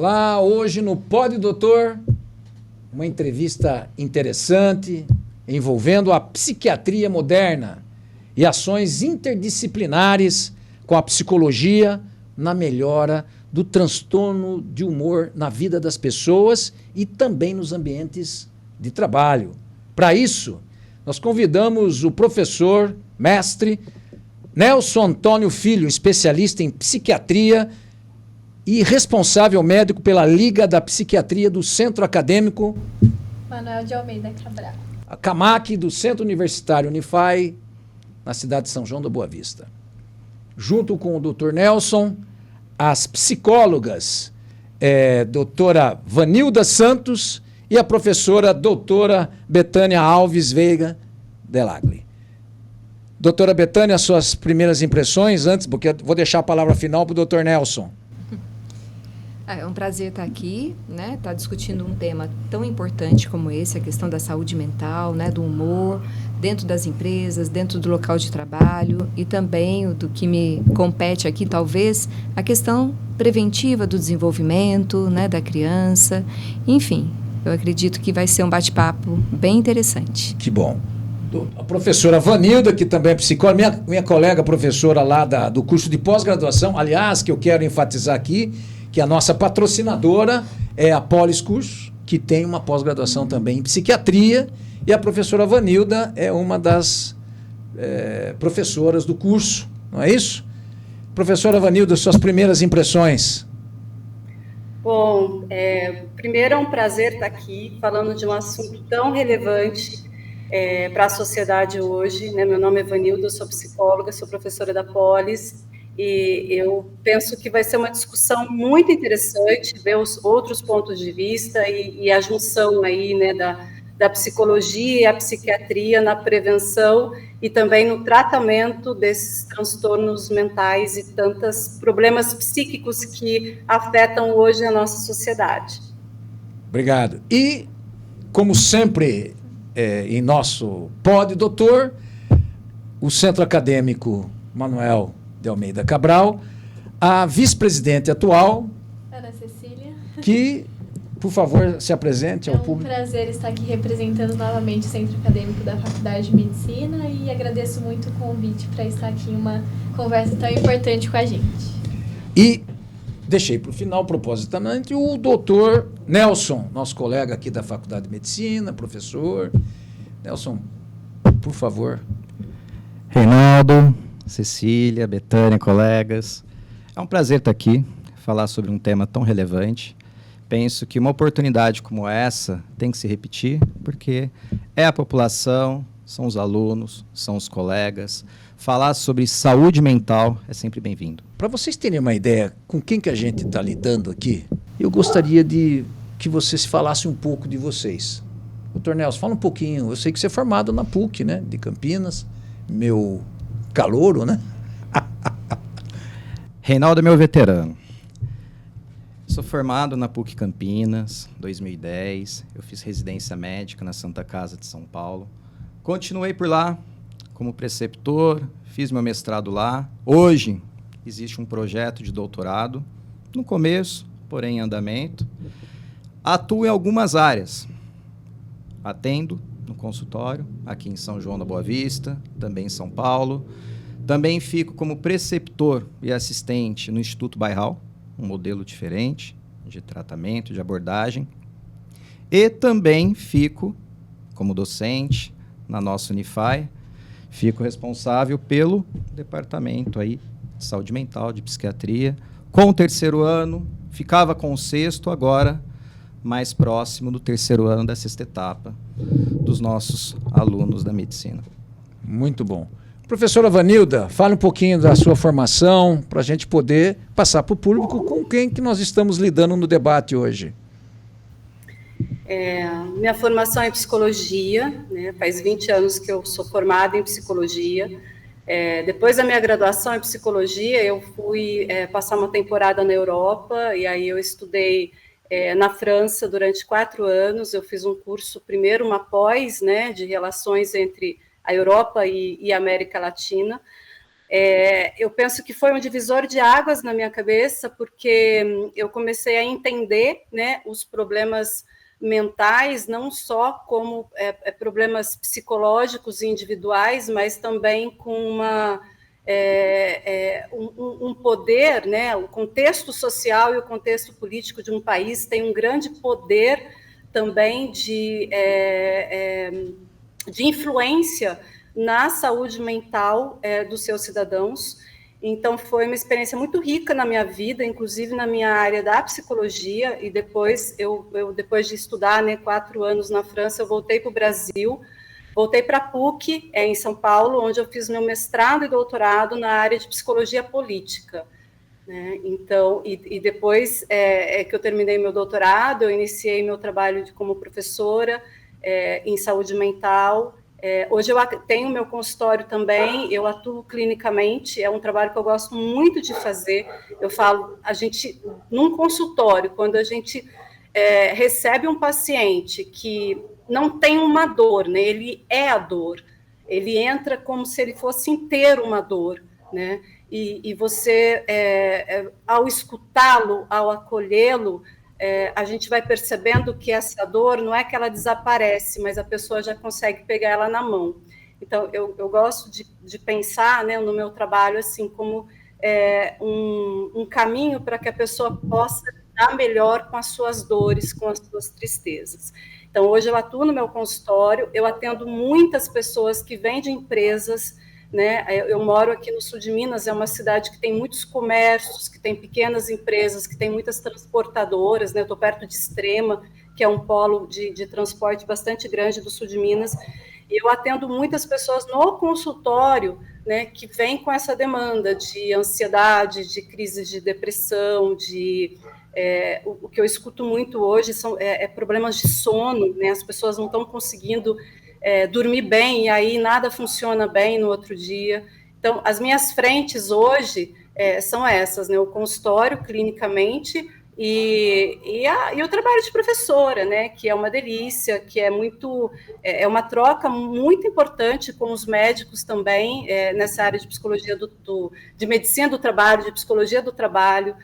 Olá, hoje no Pode Doutor, uma entrevista interessante envolvendo a psiquiatria moderna e ações interdisciplinares com a psicologia na melhora do transtorno de humor na vida das pessoas e também nos ambientes de trabalho. Para isso, nós convidamos o professor, mestre Nelson Antônio Filho, especialista em psiquiatria e responsável médico pela Liga da Psiquiatria do Centro Acadêmico Manuel de Almeida Cabral, a CAMAC do Centro Universitário Unify, na cidade de São João da Boa Vista. Junto com o Dr. Nelson, as psicólogas doutora Vanilda Santos e a professora doutora Betânia Alves Veiga Delagli. Doutora Betânia, suas primeiras impressões antes, porque eu vou deixar a palavra final para o Dr. Nelson. É um prazer estar aqui, né? Estar discutindo um tema tão importante como esse, a questão da saúde mental, né? Do humor, dentro das empresas, dentro do local de trabalho e também do que me compete aqui, talvez, a questão preventiva do desenvolvimento, né? Da criança. Enfim, eu acredito que vai ser um bate-papo bem interessante. Que bom. A professora Vanilda, que também é psicóloga, minha colega professora lá do curso de pós-graduação, aliás, que eu quero enfatizar aqui, que a nossa patrocinadora é a Polis Curso, que tem uma pós-graduação também em psiquiatria, e a professora Vanilda é uma das professoras do curso, não é isso? Professora Vanilda, suas primeiras impressões. Bom, primeiro é um prazer estar aqui falando de um assunto tão relevante para a sociedade hoje, né? Meu nome é Vanilda, eu sou psicóloga, sou professora da Polis, e eu penso que vai ser uma discussão muito interessante, ver os outros pontos de vista e a junção aí, né, da psicologia e a psiquiatria na prevenção e também no tratamento desses transtornos mentais e tantos problemas psíquicos que afetam hoje a nossa sociedade. Obrigado. E, como sempre, em nosso Pode Doutor, o Centro Acadêmico Manuel de Almeida Cabral, a vice-presidente atual, Ana Cecília, que, por favor, se apresente ao público. É um prazer estar aqui representando novamente o Centro Acadêmico da Faculdade de Medicina e agradeço muito o convite para estar aqui em uma conversa tão importante com a gente. E deixei para o final, propositamente, o doutor Nelson, nosso colega aqui da Faculdade de Medicina, professor. Nelson, por favor. Reinaldo, Cecília, Betânia, colegas. É um prazer estar aqui, falar sobre um tema tão relevante. Penso que uma oportunidade como essa tem que se repetir, porque é a população, são os alunos, são os colegas. Falar sobre saúde mental é sempre bem-vindo. Para vocês terem uma ideia com quem que a gente está lidando aqui, eu gostaria de que vocês falassem um pouco de vocês. Doutor Nelson, fala um pouquinho. Eu sei que você é formado na PUC, né, de Campinas, meu calouro, né? Reinaldo é meu veterano. Sou formado na PUC Campinas, 2010. Eu fiz residência médica na Santa Casa de São Paulo. Continuei por lá como preceptor, fiz meu mestrado lá. Hoje existe um projeto de doutorado, no começo, porém em andamento. Atuo em algumas áreas. Atendo no consultório, aqui em São João da Boa Vista, também em São Paulo. Também fico como preceptor e assistente no Instituto Bairral, um modelo diferente de tratamento, de abordagem. E também fico como docente na nossa Unify, fico responsável pelo departamento aí de saúde mental, de psiquiatria. Com o terceiro ano, ficava com o sexto, agora mais próximo do terceiro ano da sexta etapa dos nossos alunos da medicina. Muito bom. Professora Vanilda, fale um pouquinho da sua formação para a gente poder passar para o público com quem que nós estamos lidando no debate hoje. Minha formação é em psicologia, né? Faz 20 anos que eu sou formada em psicologia. Depois da minha graduação em psicologia, eu fui passar uma temporada na Europa, e aí eu estudei na França durante 4 anos. Eu fiz um curso, primeiro uma pós, né, de relações entre a Europa e a América Latina. Eu penso que foi um divisor de águas na minha cabeça, porque eu comecei a entender, né, os problemas mentais, não só como problemas psicológicos e individuais, mas também com um poder, né, o contexto social e o contexto político de um país tem um grande poder também de influência na saúde mental dos seus cidadãos. Então, foi uma experiência muito rica na minha vida, inclusive na minha área da psicologia, e depois, depois de estudar, né, 4 anos na França, eu voltei para o Brasil, voltei para a PUC, em São Paulo, onde eu fiz meu mestrado e doutorado na área de psicologia política. Né? Então, e depois que eu terminei meu doutorado, eu iniciei meu trabalho como professora em saúde mental. Hoje eu tenho meu consultório também, eu atuo clinicamente, é um trabalho que eu gosto muito de fazer. Eu falo, num consultório, quando a gente recebe um paciente que não tem uma dor, né? Ele é a dor, ele entra como se ele fosse inteiro uma dor, né? E você, ao escutá-lo, ao acolhê-lo, a gente vai percebendo que essa dor não é que ela desaparece, mas a pessoa já consegue pegar ela na mão. Então, eu gosto de pensar, né, no meu trabalho assim, como um caminho para que a pessoa possa lidar melhor com as suas dores, com as suas tristezas. Então, hoje eu atuo no meu consultório, eu atendo muitas pessoas que vêm de empresas, né? Eu moro aqui no sul de Minas, é uma cidade que tem muitos comércios, que tem pequenas empresas, que tem muitas transportadoras, né? Eu estou perto de Extrema, que é um polo de transporte bastante grande do sul de Minas, e eu atendo muitas pessoas no consultório, né, que vêm com essa demanda de ansiedade, de crise de depressão, o que eu escuto muito hoje são problemas de sono, né? As pessoas não estão conseguindo dormir bem, e aí nada funciona bem no outro dia. Então, as minhas frentes hoje são essas, né? O consultório, clinicamente, e o trabalho de professora, né? Que é uma delícia, que é uma troca muito importante com os médicos também, nessa área de psicologia, de medicina do trabalho, de psicologia do trabalho.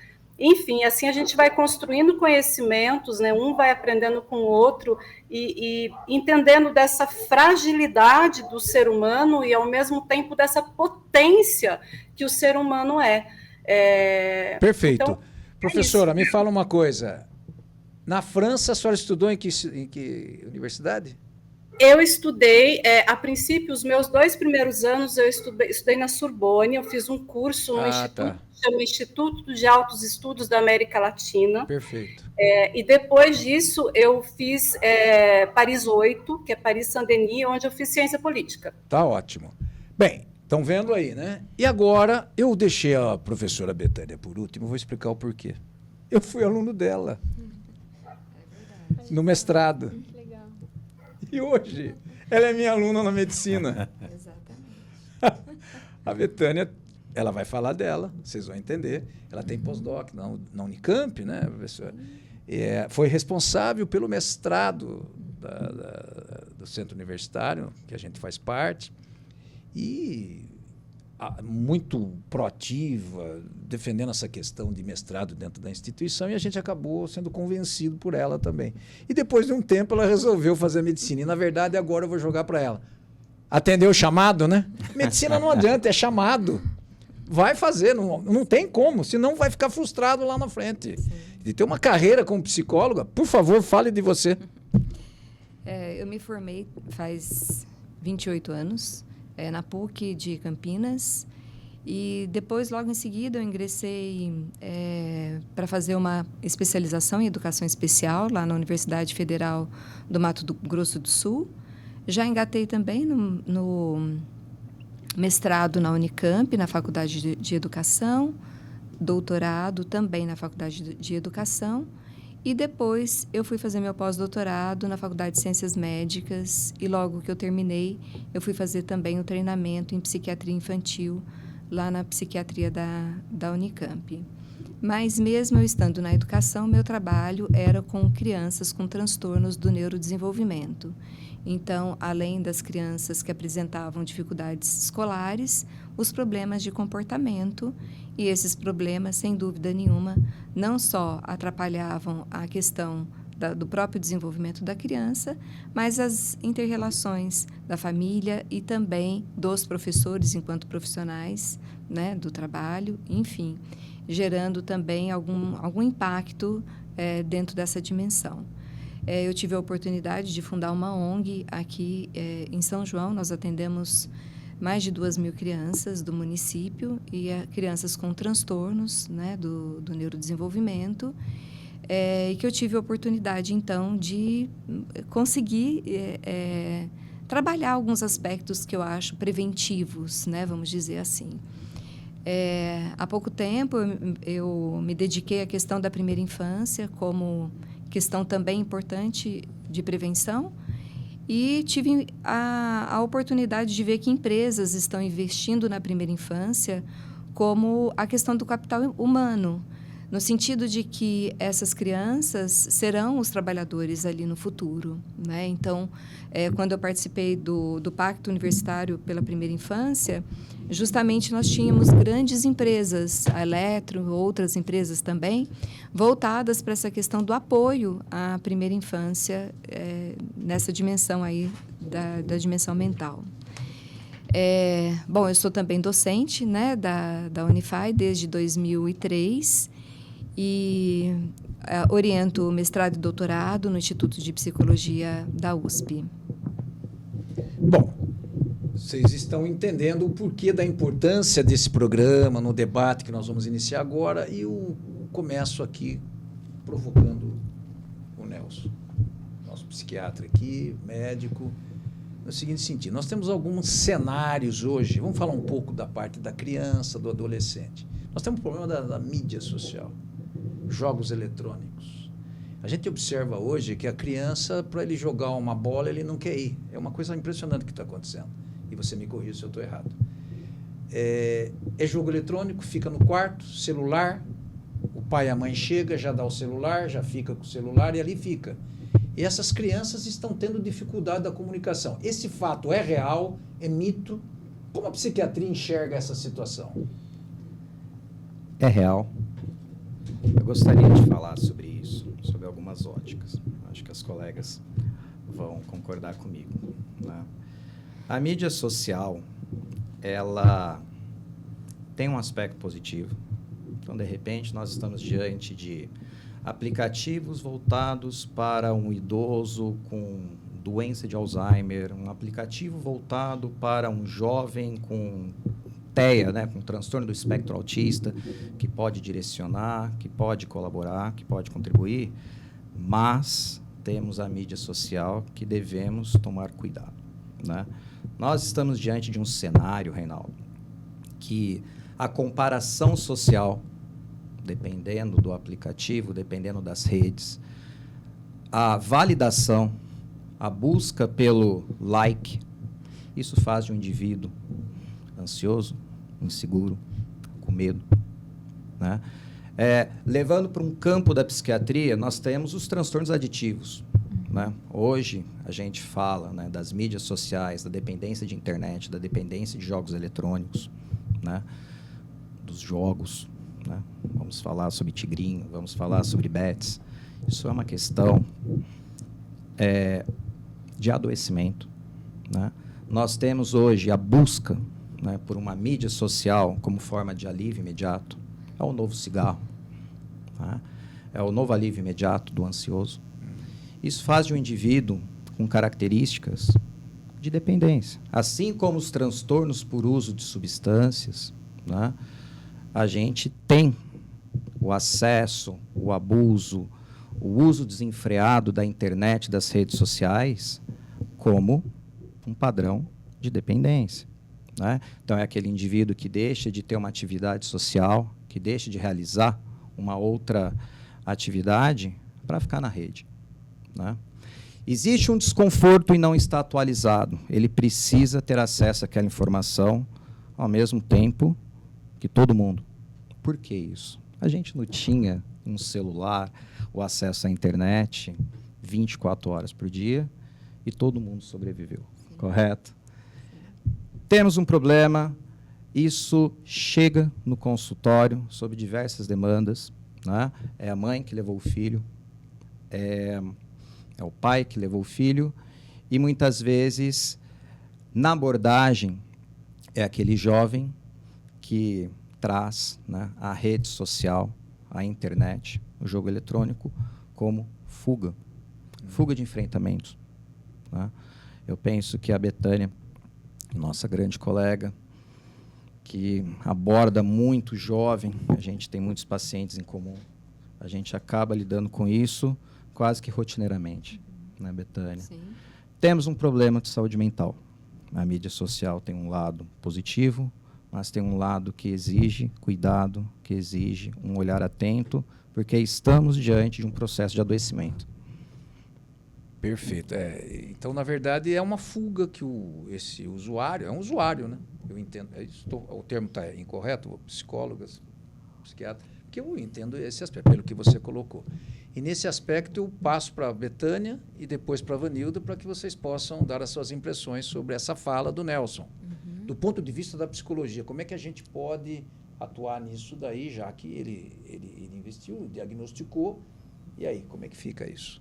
Enfim, assim a gente vai construindo conhecimentos, né? Um vai aprendendo com o outro e entendendo dessa fragilidade do ser humano e, ao mesmo tempo, dessa potência que o ser humano é. Perfeito. Então, Professora, me fala uma coisa. Na França, a senhora estudou em que universidade? Eu estudei, a princípio, os meus 2 primeiros anos, eu estudei na Sorbonne, eu fiz um curso no instituto, chama Instituto de Altos Estudos da América Latina. Perfeito. E depois disso, eu fiz Paris 8, que é Paris Saint-Denis, onde eu fiz ciência política. Tá ótimo. Bem, estão vendo aí, né? E agora, eu deixei a professora Betânia por último, vou explicar o porquê. Eu fui aluno dela no mestrado. Legal. E hoje, ela é minha aluna na medicina. Exatamente. A Betânia, ela vai falar dela, vocês vão entender. Ela tem pós-doc na Unicamp, né, professora? Foi responsável pelo mestrado do centro universitário, que a gente faz parte, e muito proativa, defendendo essa questão de mestrado dentro da instituição, e a gente acabou sendo convencido por ela também. E depois de um tempo ela resolveu fazer medicina, e na verdade agora eu vou jogar para ela. Atendeu o chamado, né? Medicina não adianta, é chamado. Vai fazer, não tem como, senão vai ficar frustrado lá na frente. De ter uma carreira como psicóloga, por favor, fale de você. Eu me formei faz 28 anos, na PUC de Campinas, e depois, logo em seguida, eu ingressei para fazer uma especialização em educação especial lá na Universidade Federal do Mato Grosso do Sul. Já engatei também no mestrado na Unicamp, na Faculdade de Educação, doutorado também na Faculdade de Educação, e depois eu fui fazer meu pós-doutorado na Faculdade de Ciências Médicas, e logo que eu terminei, eu fui fazer também o treinamento em psiquiatria infantil lá na psiquiatria da Unicamp. Mas mesmo eu estando na educação, meu trabalho era com crianças com transtornos do neurodesenvolvimento. Então, além das crianças que apresentavam dificuldades escolares, os problemas de comportamento, e esses problemas, sem dúvida nenhuma, não só atrapalhavam a questão do próprio desenvolvimento da criança, mas as inter-relações da família e também dos professores enquanto profissionais, né, do trabalho, enfim, gerando também algum impacto dentro dessa dimensão. Eu tive a oportunidade de fundar uma ONG aqui em São João. Nós atendemos mais de 2.000 crianças do município e crianças com transtornos, né, do neurodesenvolvimento, e que eu tive a oportunidade, então, de conseguir trabalhar alguns aspectos que eu acho preventivos, né, vamos dizer assim. Há pouco tempo, eu me dediquei à questão da primeira infância como questão também importante de prevenção, e tive a oportunidade de ver que empresas estão investindo na primeira infância como a questão do capital humano, no sentido de que essas crianças serão os trabalhadores ali no futuro, né? Então, quando eu participei do Pacto Universitário pela Primeira Infância, justamente nós tínhamos grandes empresas, a Eletro, outras empresas também, voltadas para essa questão do apoio à primeira infância, nessa dimensão aí da dimensão mental. Bom, eu sou também docente, né, da Unify desde 2003, e oriento mestrado e doutorado no Instituto de Psicologia da USP. Bom, vocês estão entendendo o porquê da importância desse programa no debate que nós vamos iniciar agora, e eu começo aqui provocando o Nelson, nosso psiquiatra aqui, médico, no seguinte sentido: nós temos alguns cenários hoje. Vamos falar um pouco da parte da criança, do adolescente. Nós temos o problema da mídia social, jogos eletrônicos. A gente observa hoje que a criança, para ele jogar uma bola, ele não quer ir. É uma coisa impressionante que está acontecendo. E você me corrija se eu estou errado. É jogo eletrônico, fica no quarto, celular, o pai e a mãe chega, já dá o celular, já fica com o celular e ali fica. E essas crianças estão tendo dificuldade da comunicação. Esse fato é real, é mito? Como a psiquiatria enxerga essa situação? É real. Eu gostaria de falar sobre isso, sobre algumas óticas. Acho que as colegas vão concordar comigo, né? A mídia social, ela tem um aspecto positivo. Então, de repente, nós estamos diante de aplicativos voltados para um idoso com doença de Alzheimer, um aplicativo voltado para um jovem com TEA, né, com transtorno do espectro autista, que pode direcionar, que pode colaborar, que pode contribuir, mas temos a mídia social que devemos tomar cuidado, né? Nós estamos diante de um cenário, Reinaldo, que a comparação social, dependendo do aplicativo, dependendo das redes, a validação, a busca pelo like, isso faz de um indivíduo ansioso, inseguro, com medo, né? Levando para um campo da psiquiatria, nós temos os transtornos aditivos, né? Hoje, a gente fala, né, das mídias sociais, da dependência de internet, da dependência de jogos eletrônicos, né? Dos jogos, né? Vamos falar sobre tigrinho, vamos falar sobre bets. Isso é uma questão de adoecimento, né? Nós temos hoje a busca, né, por uma mídia social como forma de alívio imediato. É o novo cigarro, né? É o novo alívio imediato do ansioso. Isso faz de um indivíduo com características de dependência. Assim como os transtornos por uso de substâncias, né, a gente tem o acesso, o abuso, o uso desenfreado da internet, das redes sociais, como um padrão de dependência, né? Então, é aquele indivíduo que deixa de ter uma atividade social, que deixa de realizar uma outra atividade para ficar na rede, né? Existe um desconforto em não estar atualizado. Ele precisa ter acesso àquela informação ao mesmo tempo que todo mundo. Por que isso? A gente não tinha um celular, o acesso à internet 24 horas por dia e todo mundo sobreviveu, correto? Temos um problema, isso chega no consultório sob diversas demandas, né? É a mãe que levou o filho, é o pai que levou o filho, e muitas vezes, na abordagem, é aquele jovem que traz, né, a rede social, a internet, o jogo eletrônico, como fuga de enfrentamentos, né? Eu penso que a Betânia, nossa grande colega, que aborda muito jovem, a gente tem muitos pacientes em comum, a gente acaba lidando com isso quase que rotineiramente, né, Betânia? Sim. Temos um problema de saúde mental. A mídia social tem um lado positivo, mas tem um lado que exige cuidado, que exige um olhar atento, porque estamos diante de um processo de adoecimento. Perfeito. Então, na verdade, é uma fuga que esse usuário, é um usuário, né? Eu entendo. O termo está incorreto, psicólogas, psiquiatras, porque eu entendo esse aspecto, pelo que você colocou. E nesse aspecto eu passo para a Betânia e depois para a Vanilda, para que vocês possam dar as suas impressões sobre essa fala do Nelson. Uhum. Do ponto de vista da psicologia, como é que a gente pode atuar nisso daí, já que ele investiu, diagnosticou, e aí, como é que fica isso?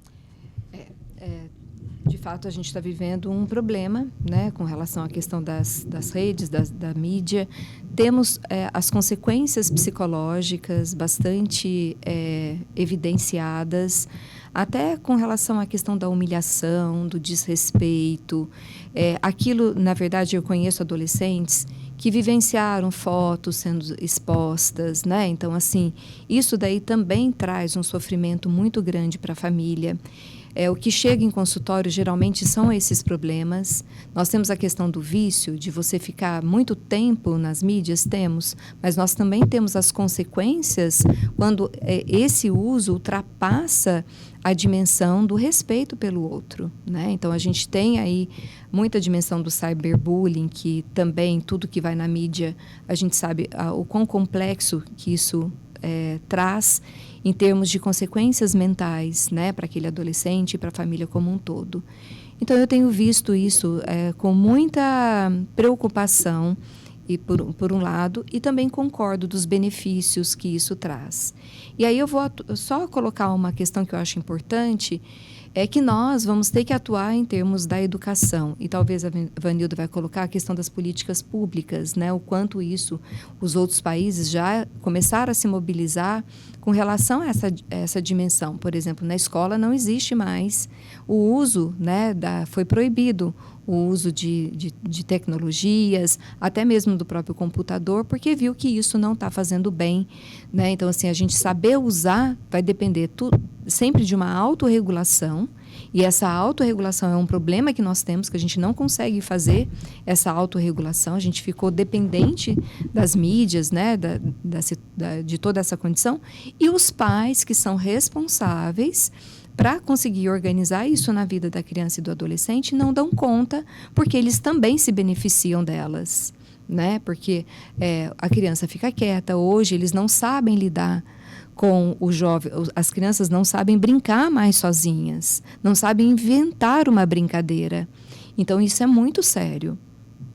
De fato, a gente está vivendo um problema, né, com relação à questão das redes, da mídia. Temos as consequências psicológicas bastante evidenciadas, até com relação à questão da humilhação, do desrespeito. Aquilo, na verdade, eu conheço adolescentes que vivenciaram fotos sendo expostas, né? Então, assim, isso daí também traz um sofrimento muito grande para a família. O que chega em consultório geralmente são esses problemas. Nós temos a questão do vício, de você ficar muito tempo nas mídias, mas nós também temos as consequências quando esse uso ultrapassa a dimensão do respeito pelo outro, né? Então, a gente tem aí muita dimensão do cyberbullying, que também tudo que vai na mídia, a gente sabe o quão complexo que isso traz em termos de consequências mentais, né, para aquele adolescente e para a família como um todo. Então, eu tenho visto isso com muita preocupação, e por um lado, e também concordo dos benefícios que isso traz. E aí eu vou só colocar uma questão que eu acho importante, é que nós vamos ter que atuar em termos da educação. E talvez a Vanilda vai colocar a questão das políticas públicas, né? O quanto isso, os outros países já começaram a se mobilizar com relação a essa dimensão. Por exemplo, na escola não existe mais o uso, né, foi proibido o uso de tecnologias, até mesmo do próprio computador, porque viu que isso não está fazendo bem, né? Então, assim, a gente saber usar vai depender sempre de uma autorregulação, e essa autorregulação é um problema que nós temos, que a gente não consegue fazer essa autorregulação, a gente ficou dependente das mídias, né, de toda essa condição, e os pais que são responsáveis para conseguir organizar isso na vida da criança e do adolescente não dão conta, porque eles também se beneficiam delas, né? Porque a criança fica quieta, hoje eles não sabem lidar com o jovem, as crianças não sabem brincar mais sozinhas, não sabem inventar uma brincadeira. Então, isso é muito sério,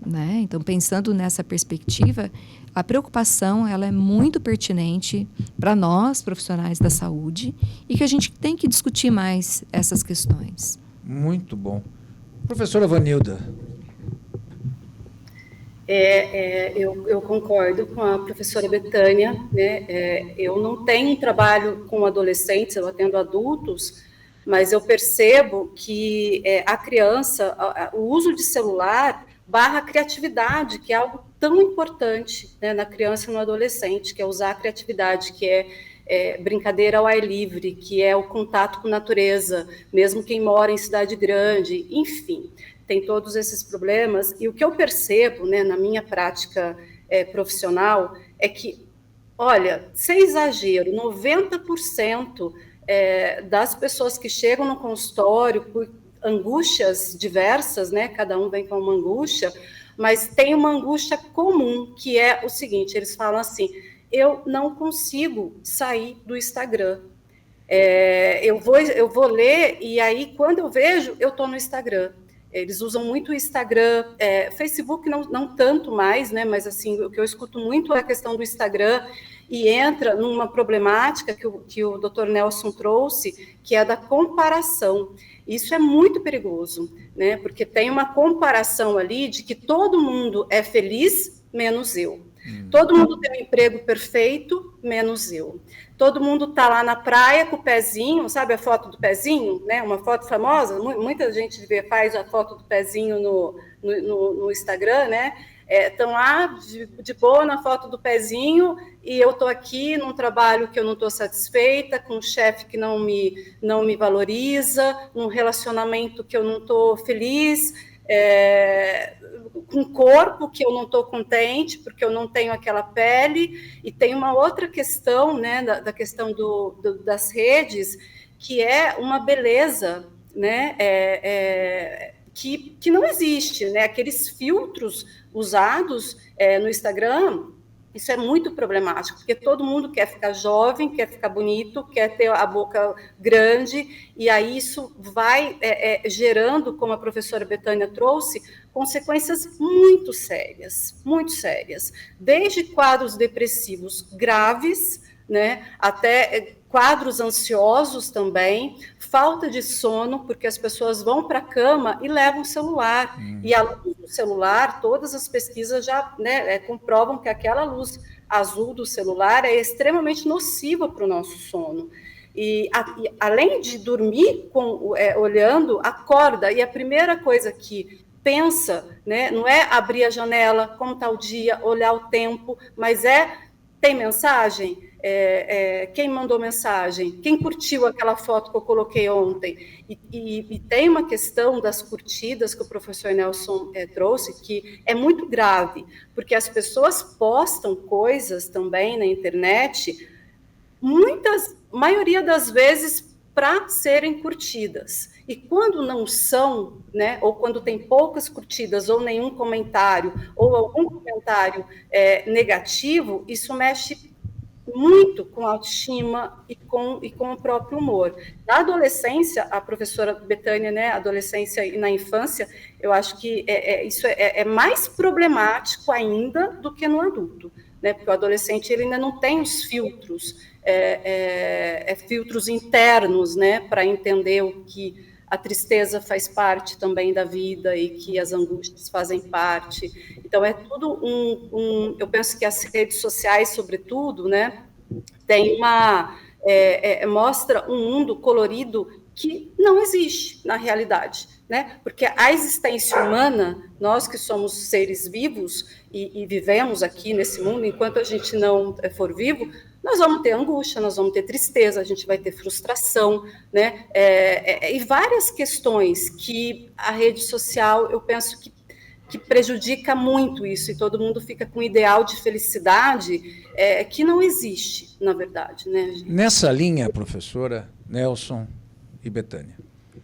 né? Então, pensando nessa perspectiva, a preocupação ela é muito pertinente para nós, profissionais da saúde, e que a gente tem que discutir mais essas questões. Muito bom. Professora Vanilda. Eu concordo com a professora Betânia, né? Eu não tenho trabalho com adolescentes, eu atendo adultos, mas eu percebo que a criança, o uso de celular barra criatividade, que é algo tão importante, né, na criança e no adolescente, que é usar a criatividade, que é brincadeira ao ar livre, que é o contato com a natureza, mesmo quem mora em cidade grande, enfim, tem todos esses problemas. E o que eu percebo, né, na minha prática profissional é que, olha, sem exagero, 90% das pessoas que chegam no consultório por angústias diversas, né, cada um vem com uma angústia, mas tem uma angústia comum, que é o seguinte, eles falam assim, eu não consigo sair do Instagram. Eu vou ler, e aí, quando eu vejo, eu estou no Instagram. Eles usam muito o Instagram, Facebook não tanto mais, né? Mas assim, o que eu escuto muito é a questão do Instagram, e entra numa problemática que o Dr. Nelson trouxe, que é da comparação. Isso é muito perigoso, né? Porque tem uma comparação ali de que todo mundo é feliz, menos eu. Todo mundo tem um emprego perfeito, menos eu. Todo mundo está lá na praia com o pezinho, sabe a foto do pezinho, né? Uma foto famosa, muita gente faz a foto do pezinho no Instagram, né? Estão lá de boa na foto do pezinho, e eu estou aqui num trabalho que eu não estou satisfeita, com um chefe que não me valoriza, num relacionamento que eu não estou feliz, com um corpo que eu não estou contente, porque eu não tenho aquela pele. E tem uma outra questão, né, da questão das redes, que é uma beleza, né, que não existe, né? Aqueles filtros usados no Instagram, isso é muito problemático, porque todo mundo quer ficar jovem, quer ficar bonito, quer ter a boca grande, e aí isso vai gerando, como a professora Betânia trouxe, consequências muito sérias, desde quadros depressivos graves, né, até quadros ansiosos também, falta de sono, porque as pessoas vão para a cama e levam o celular, e a luz do celular, todas as pesquisas já, né, comprovam que aquela luz azul do celular é extremamente nociva para o nosso sono. E além de dormir olhando, acorda, e a primeira coisa que pensa, né, não é abrir a janela, como está o dia, olhar o tempo, mas tem mensagem? Quem mandou mensagem? Quem curtiu aquela foto que eu coloquei ontem? E tem uma questão das curtidas que o professor Nelson trouxe, que é muito grave, porque as pessoas postam coisas também na internet, maioria das vezes, para serem curtidas. E quando não são, né, ou quando tem poucas curtidas, ou nenhum comentário, ou algum comentário negativo, isso mexe muito com a autoestima e com o próprio humor. Na adolescência, a professora Betânia, né, adolescência e na infância, eu acho que isso é mais problemático ainda do que no adulto, né, porque o adolescente ele ainda não tem os filtros, filtros internos, né, para entender o que a tristeza faz parte também da vida e que as angústias fazem parte. Então, é tudo eu penso que as redes sociais, sobretudo, né, tem mostra um mundo colorido que não existe na realidade, né? Porque a existência humana, nós que somos seres vivos e vivemos aqui nesse mundo, enquanto a gente não for vivo, nós vamos ter angústia, nós vamos ter tristeza, a gente vai ter frustração, né? E várias questões que a rede social, eu penso que prejudica muito isso, e todo mundo fica com um ideal de felicidade que não existe, na verdade, né, gente? Nessa linha, professora Nelson e Betânia,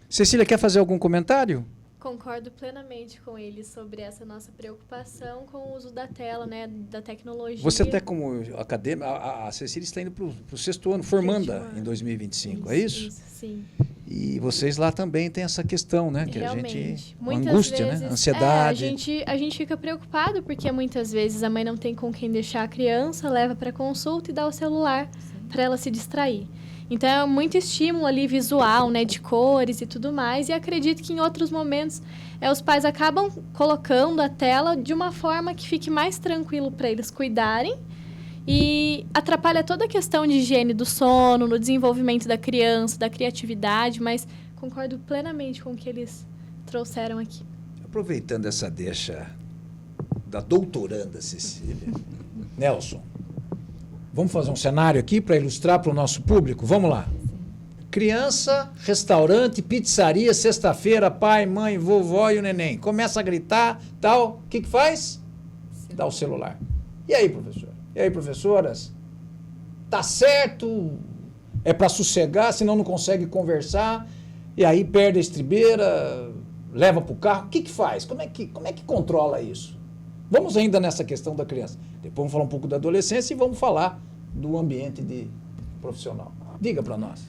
Cecília, quer fazer algum comentário? Concordo plenamente com ele sobre essa nossa preocupação com o uso da tela, né, da tecnologia. Você até como acadêmica, a Cecília está indo para o 6º ano, formanda em 2025, é isso? Isso, sim. E vocês lá também têm essa questão, né? Que realmente. A gente... Muitas angústia, vezes, né? Ansiedade. A gente fica preocupado porque muitas vezes a mãe não tem com quem deixar a criança, leva para consulta e dá o celular para ela se distrair. Então, é muito estímulo ali visual, né, de cores e tudo mais, e acredito que em outros momentos os pais acabam colocando a tela de uma forma que fique mais tranquilo para eles cuidarem e atrapalha toda a questão de higiene do sono, no desenvolvimento da criança, da criatividade, mas concordo plenamente com o que eles trouxeram aqui. Aproveitando essa deixa da doutoranda Cecília, Nelson, vamos fazer um cenário aqui para ilustrar para o nosso público? Vamos lá. Criança, restaurante, pizzaria, sexta-feira, pai, mãe, vovó e o neném. Começa a gritar, tal. O que faz? Dá o celular. E aí, professor? E aí, professoras? Tá certo? É para sossegar, senão não consegue conversar. E aí perde a estribeira, leva para o carro. O que faz? Como é que controla isso? Vamos ainda nessa questão da criança. Depois vamos falar um pouco da adolescência e vamos falar do ambiente profissional. Diga para nós.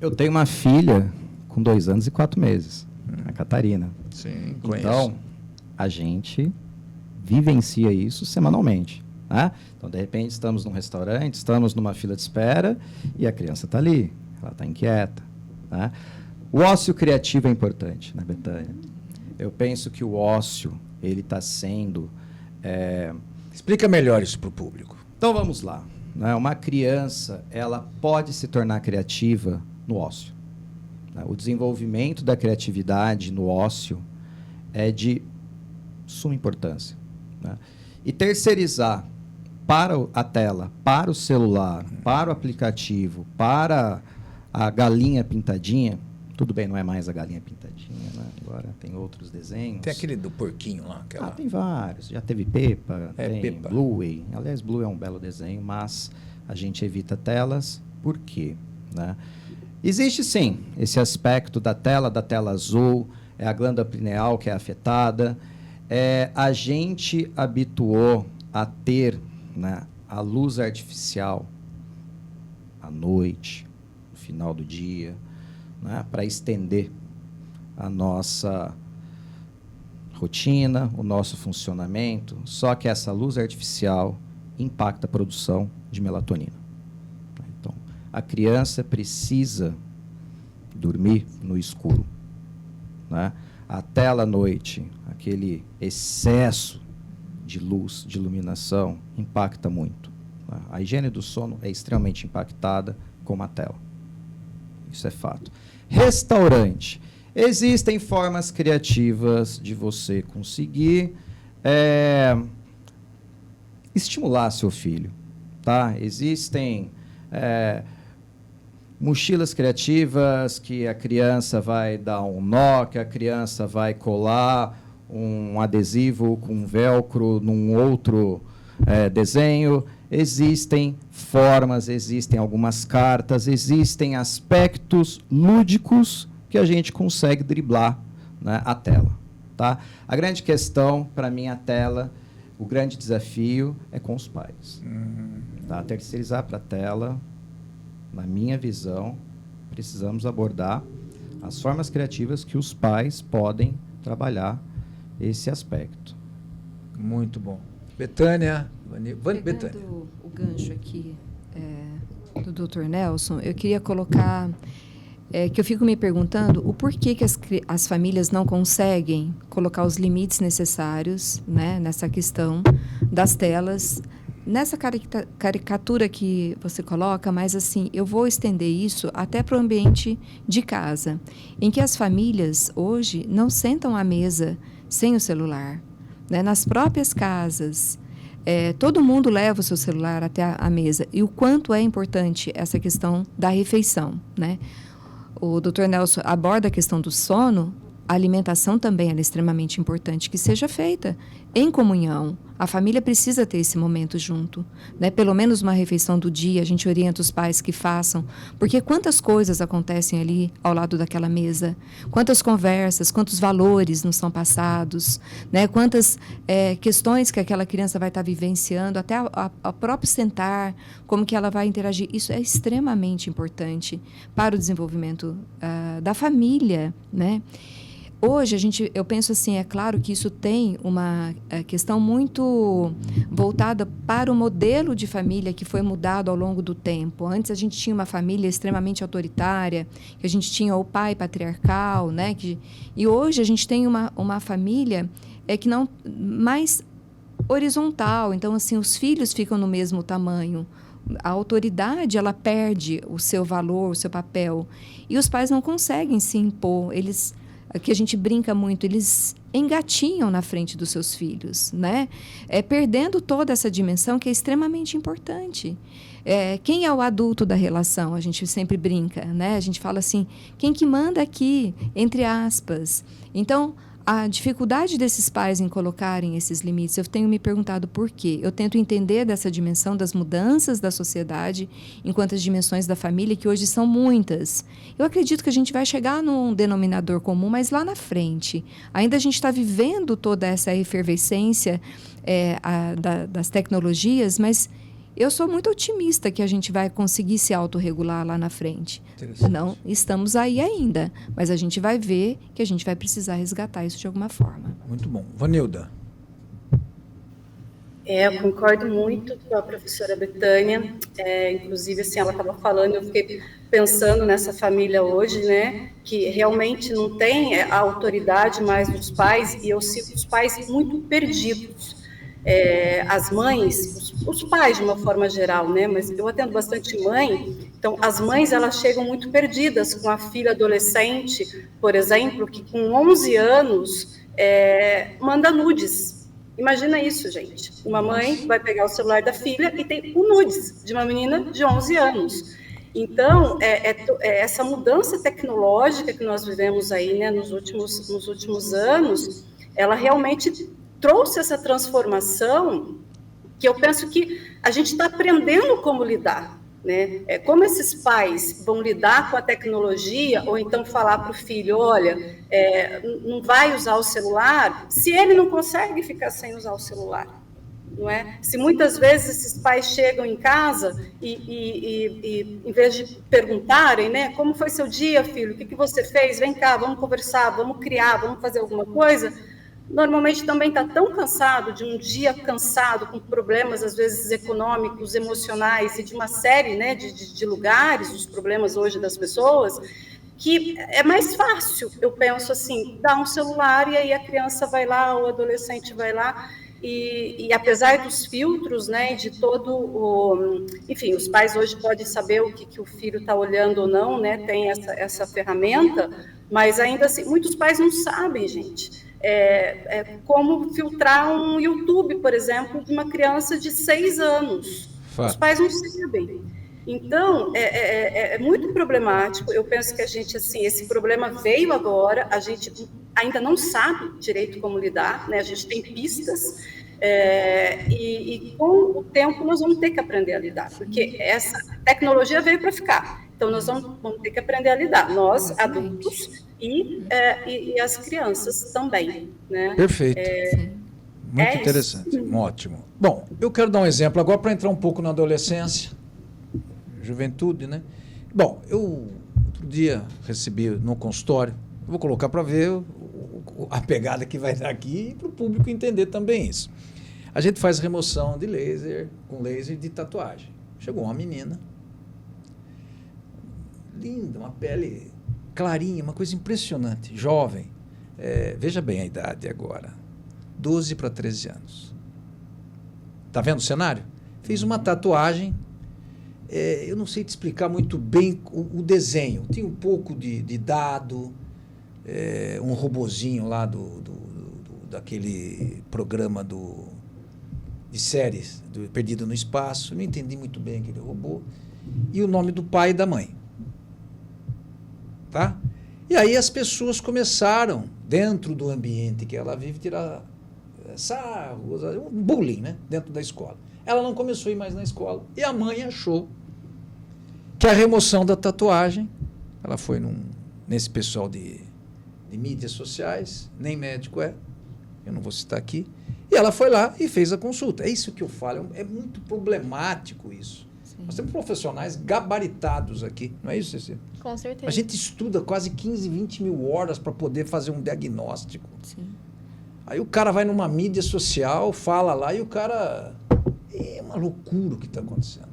Eu tenho uma filha com 2 anos e 4 meses, a Catarina. Sim, conheço. Então, a gente vivencia isso semanalmente. Né? Então, de repente, estamos num restaurante, estamos numa fila de espera e a criança está ali, ela está inquieta. Né? O ócio criativo é importante, né, Betânia? Eu penso que o ócio, ele está sendo... Explica melhor isso para o público. Então, vamos lá. Né? Uma criança, ela pode se tornar criativa no ócio. Né? O desenvolvimento da criatividade no ócio é de suma importância. Né? E terceirizar para a tela, para o celular, para o aplicativo, para a galinha pintadinha, tudo bem, não é mais a galinha pintadinha, né? Agora tem outros desenhos. Tem aquele do porquinho lá. Aquela... Tem vários. Já teve Peppa, tem Peppa. Bluey. Aliás, Bluey é um belo desenho, mas a gente evita telas. Por quê? Né? Existe, sim, esse aspecto da tela azul, é a glândula pineal que é afetada. A gente habituou a ter, né, a luz artificial à noite, no final do dia, né, para estender a nossa rotina, o nosso funcionamento, só que essa luz artificial impacta a produção de melatonina. Então, a criança precisa dormir no escuro. Né? A tela à noite, aquele excesso de luz, de iluminação, impacta muito. Né? A higiene do sono é extremamente impactada com a tela. Isso é fato. Restaurante. Existem formas criativas de você conseguir estimular seu filho. Tá? Existem mochilas criativas que a criança vai dar um nó, que a criança vai colar um adesivo com velcro num outro desenho. Existem formas, existem algumas cartas, existem aspectos lúdicos que a gente consegue driblar, né, a tela. Tá? A grande questão, para mim, a tela, o grande desafio é com os pais. Tá? Terceirizar para a tela, na minha visão, precisamos abordar as formas criativas que os pais podem trabalhar esse aspecto. Muito bom. Betânia, Pegando o gancho aqui do Dr. Nelson, eu queria colocar que eu fico me perguntando o porquê que as famílias não conseguem colocar os limites necessários, né, nessa questão das telas, nessa caricatura que você coloca, mas assim, eu vou estender isso até para o ambiente de casa, em que as famílias hoje não sentam à mesa sem o celular. Né? Nas próprias casas, todo mundo leva o seu celular até a mesa. E o quanto é importante essa questão da refeição. Né? O Dr. Nelson aborda a questão do sono. A alimentação também é extremamente importante, que seja feita em comunhão. A família precisa ter esse momento junto. Né? Pelo menos uma refeição do dia, a gente orienta os pais que façam. Porque quantas coisas acontecem ali ao lado daquela mesa, quantas conversas, quantos valores nos são passados, né? Quantas questões que aquela criança vai estar vivenciando, até a próprio sentar, como que ela vai interagir. Isso é extremamente importante para o desenvolvimento da família, né? Hoje, eu penso assim, é claro que isso tem uma questão muito voltada para o modelo de família que foi mudado ao longo do tempo. Antes, a gente tinha uma família extremamente autoritária, que a gente tinha o pai patriarcal, né? E hoje, a gente tem uma família que não mais horizontal. Então, assim, os filhos ficam no mesmo tamanho. A autoridade, ela perde o seu valor, o seu papel. E os pais não conseguem se impor. Que a gente brinca muito, eles engatinham na frente dos seus filhos, né? Perdendo toda essa dimensão que é extremamente importante. Quem é o adulto da relação? A gente sempre brinca, né? A gente fala assim, quem que manda aqui, entre aspas. Então, a dificuldade desses pais em colocarem esses limites, eu tenho me perguntado por quê. Eu tento entender dessa dimensão das mudanças da sociedade, enquanto as dimensões da família, que hoje são muitas. Eu acredito que a gente vai chegar num denominador comum, mas lá na frente. Ainda a gente está vivendo toda essa efervescência das tecnologias, mas eu sou muito otimista que a gente vai conseguir se autorregular lá na frente. Não estamos aí ainda, mas a gente vai ver que a gente vai precisar resgatar isso de alguma forma. Muito bom. Vanilda. Eu concordo muito com a professora Betânia. Inclusive, assim, ela estava falando, eu fiquei pensando nessa família hoje, né, que realmente não tem a autoridade mais dos pais, e eu sinto os pais muito perdidos. As mães, os pais de uma forma geral, né? Mas eu atendo bastante mãe, então as mães elas chegam muito perdidas com a filha adolescente, por exemplo, que com 11 anos manda nudes. Imagina isso, gente. Uma mãe vai pegar o celular da filha e tem nudes de uma menina de 11 anos. Então, essa mudança tecnológica que nós vivemos aí, né, nos últimos anos, ela realmente trouxe essa transformação que eu penso que a gente está aprendendo como lidar, né? Como esses pais vão lidar com a tecnologia, ou então falar para o filho, olha, não vai usar o celular, se ele não consegue ficar sem usar o celular, não é? Se muitas vezes esses pais chegam em casa e em vez de perguntarem, né, como foi seu dia, filho, o que você fez, vem cá, vamos conversar, vamos criar, vamos fazer alguma coisa, normalmente também está tão cansado, de um dia cansado, com problemas, às vezes, econômicos, emocionais, e de uma série, né, de lugares, os problemas hoje das pessoas, que é mais fácil, eu penso assim, dar um celular e aí a criança vai lá, o adolescente vai lá, e apesar dos filtros, né, de todo enfim, os pais hoje podem saber o que o filho está olhando ou não, né, tem essa ferramenta, mas ainda assim, muitos pais não sabem, gente. Como filtrar um YouTube, por exemplo, de uma criança de 6 anos. Os pais não sabem. Então, é muito problemático. Eu penso que a gente, assim, esse problema veio agora, a gente ainda não sabe direito como lidar, né? A gente tem pistas, e com o tempo nós vamos ter que aprender a lidar, porque essa tecnologia veio para ficar. Então, nós vamos ter que aprender a lidar, nós, adultos, e as crianças também, né? Perfeito. Muito interessante, isso. Ótimo. Bom, eu quero dar um exemplo agora para entrar um pouco na adolescência, juventude, né? Bom, eu outro dia recebi no consultório, vou colocar para ver a pegada que vai dar aqui e para o público entender também isso. A gente faz remoção de laser, com laser de tatuagem. Chegou uma menina, linda, uma pele clarinha, uma coisa impressionante, jovem. Veja bem a idade agora, 12 para 13 anos. Tá vendo o cenário? Fez uma tatuagem, eu não sei te explicar muito bem o desenho. Tinha um pouco de dado, um robozinho lá daquele programa de séries, Perdido no Espaço. Não entendi muito bem aquele robô. E o nome do pai e da mãe. Tá? E aí as pessoas começaram, dentro do ambiente que ela vive, tirar sarro, um bullying, né? Dentro da escola. Ela não começou a ir mais na escola. E a mãe achou que a remoção da tatuagem, ela foi nesse pessoal de mídias sociais, nem médico eu não vou citar aqui, e ela foi lá e fez a consulta. É isso que eu falo, é muito problemático isso. Sim. Nós temos profissionais gabaritados aqui, não é isso, Cecília? Com certeza. A gente estuda quase 15, 20 mil horas para poder fazer um diagnóstico. Sim. Aí o cara vai numa mídia social, fala lá e o cara... É uma loucura o que está acontecendo.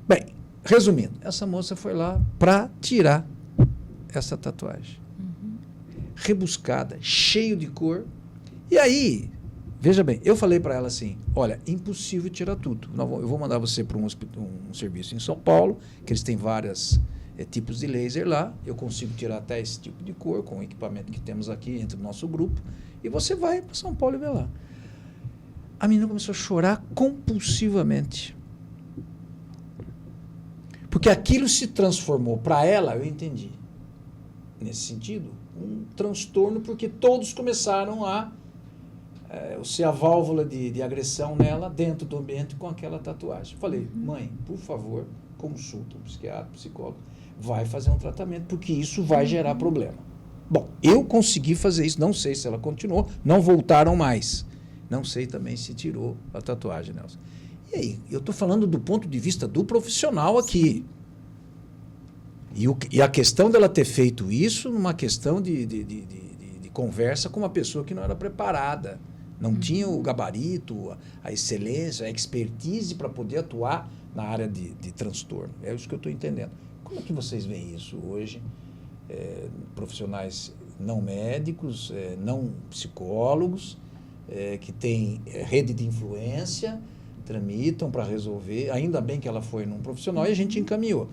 Bem, resumindo, essa moça foi lá para tirar essa tatuagem. Rebuscada, cheio de cor. E aí, veja bem, eu falei para ela assim, olha, impossível tirar tudo. Eu vou mandar você para um serviço em São Paulo, que eles têm vários tipos de laser lá, eu consigo tirar até esse tipo de cor, com o equipamento que temos aqui entre o nosso grupo, e você vai para São Paulo e vê lá. A menina começou a chorar compulsivamente. Porque aquilo se transformou, para ela, eu entendi, nesse sentido, um transtorno, porque todos começaram a ser a válvula de agressão nela dentro do ambiente com aquela tatuagem. Falei, mãe, por favor, consulta um psiquiatra, psicólogo, vai fazer um tratamento, porque isso vai gerar problema. Bom, eu consegui fazer isso, não sei se ela continuou, não voltaram mais. Não sei também se tirou a tatuagem, Nelson. E aí, eu estou falando do ponto de vista do profissional aqui. E a questão dela ter feito isso numa questão de conversa com uma pessoa que não era preparada. Não tinha o gabarito, a excelência, a expertise para poder atuar na área de transtorno. É isso que eu estou entendendo. Como é que vocês veem isso hoje? Profissionais não médicos, não psicólogos, que têm rede de influência, tramitam para resolver. Ainda bem que ela foi num profissional e a gente encaminhou.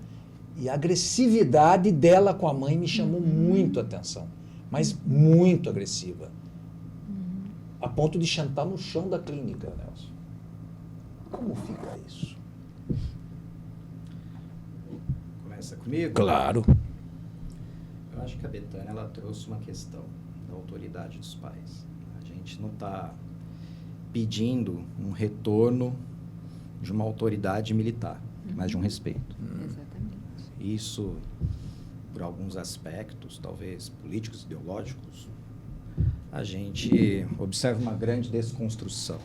E a agressividade dela com a mãe me chamou muito a atenção, mas muito agressiva, a ponto de chantar no chão da clínica, Nelson. Como fica isso? Começa comigo? Claro. Eu acho que a Betânia, ela trouxe uma questão da autoridade dos pais. A gente não está pedindo um retorno de uma autoridade militar, mas de um respeito. Exatamente. Isso, por alguns aspectos, talvez políticos, ideológicos, a gente observa uma grande desconstrução.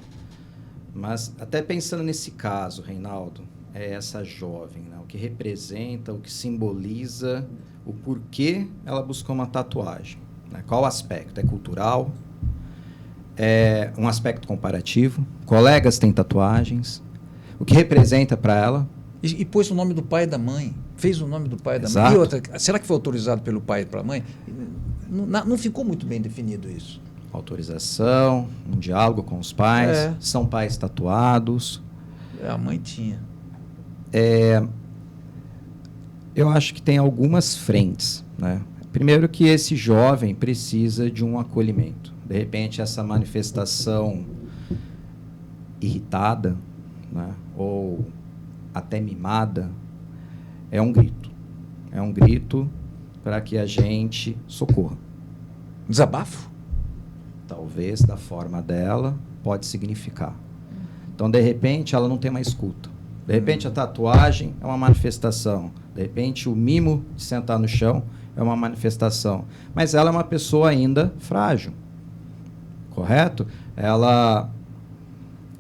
Mas, até pensando nesse caso, Reinaldo, é essa jovem, né? O que representa, o que simboliza, o porquê ela buscou uma tatuagem. Né? Qual aspecto? É cultural? É um aspecto comparativo? Colegas têm tatuagens? O que representa para ela? E pôs o nome do pai e da mãe. Fez o nome do pai e da Exato. mãe. E outra, será que foi autorizado pelo pai e pela mãe? Não ficou muito bem definido isso. Autorização, um diálogo com os pais, são pais tatuados. A mãe tinha. Eu acho que tem algumas frentes, né? Primeiro que esse jovem precisa de um acolhimento. De repente, essa manifestação irritada, né? Ou até mimada, é um grito. É um grito para que a gente socorra. Desabafo? Talvez da forma dela, pode significar. Então, de repente, ela não tem uma escuta. De repente, a tatuagem é uma manifestação. De repente, o mimo de sentar no chão é uma manifestação. Mas ela é uma pessoa ainda frágil. Correto? Ela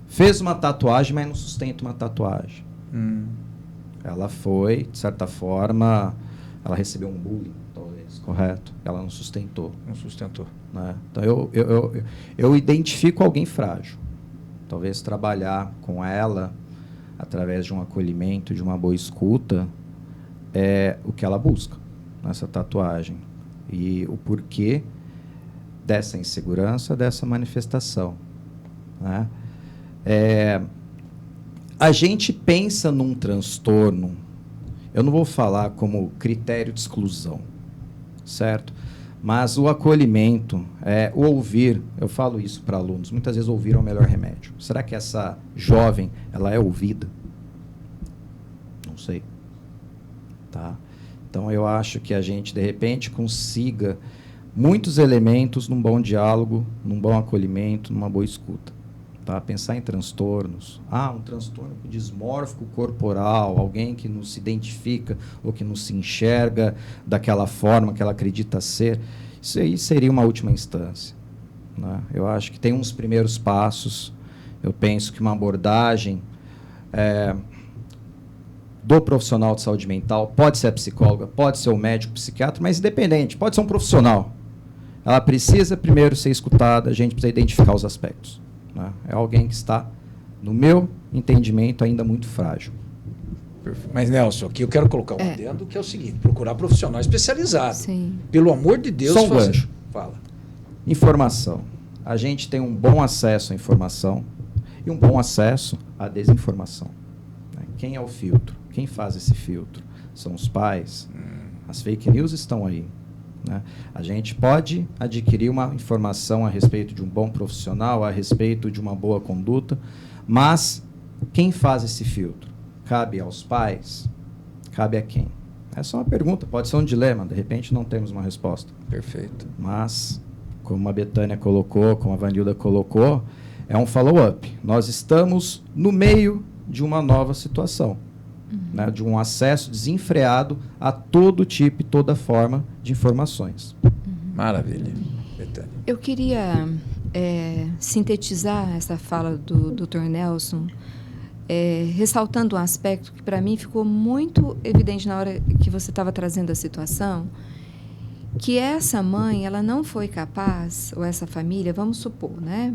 fez uma tatuagem, mas não sustenta uma tatuagem. Ela foi, de certa forma, ela recebeu um bullying, talvez. Correto? Ela não sustentou. Não sustentou. Né? Então, eu identifico alguém frágil. Talvez trabalhar com ela, através de um acolhimento, de uma boa escuta, é o que ela busca nessa tatuagem. E o porquê dessa insegurança, dessa manifestação. Né? A gente pensa num transtorno, eu não vou falar como critério de exclusão, certo? Mas o acolhimento, o ouvir, eu falo isso para alunos, muitas vezes ouvir é o melhor remédio. Será que essa jovem, ela é ouvida? Não sei. Tá? Então, eu acho que a gente, de repente, consiga muitos elementos num bom diálogo, num bom acolhimento, numa boa escuta. Tá? Pensar em transtornos. Um transtorno dismórfico corporal, alguém que não se identifica ou que não se enxerga daquela forma que ela acredita ser. Isso aí seria uma última instância. Né? Eu acho que tem uns primeiros passos. Eu penso que uma abordagem do profissional de saúde mental, pode ser a psicóloga, pode ser o médico, psiquiatra, mas independente, pode ser um profissional. Ela precisa primeiro ser escutada, a gente precisa identificar os aspectos. Né? É alguém que está, no meu entendimento, ainda muito frágil. Perfeito. Mas, Nelson, aqui eu quero colocar um adendo, que é o seguinte, procurar profissional especializado. Sim. Pelo amor de Deus, Só um gancho. Fala. Informação. A gente tem um bom acesso à informação e um bom acesso à desinformação. Né? Quem é o filtro? Quem faz esse filtro? São os pais. As fake news estão aí. Né? A gente pode adquirir uma informação a respeito de um bom profissional, a respeito de uma boa conduta, mas quem faz esse filtro? Cabe aos pais? Cabe a quem? Essa é uma pergunta, pode ser um dilema, de repente não temos uma resposta. Perfeito. Mas, como a Betânia colocou, como a Vanilda colocou, é um follow-up. Nós estamos no meio de uma nova situação, né, de um acesso desenfreado a todo tipo e toda forma de informações. Maravilha, Betânia. Eu queria sintetizar essa fala do Dr. Nelson, ressaltando um aspecto que para mim ficou muito evidente na hora que você estava trazendo a situação, que essa mãe, ela não foi capaz, ou essa família, vamos supor, né,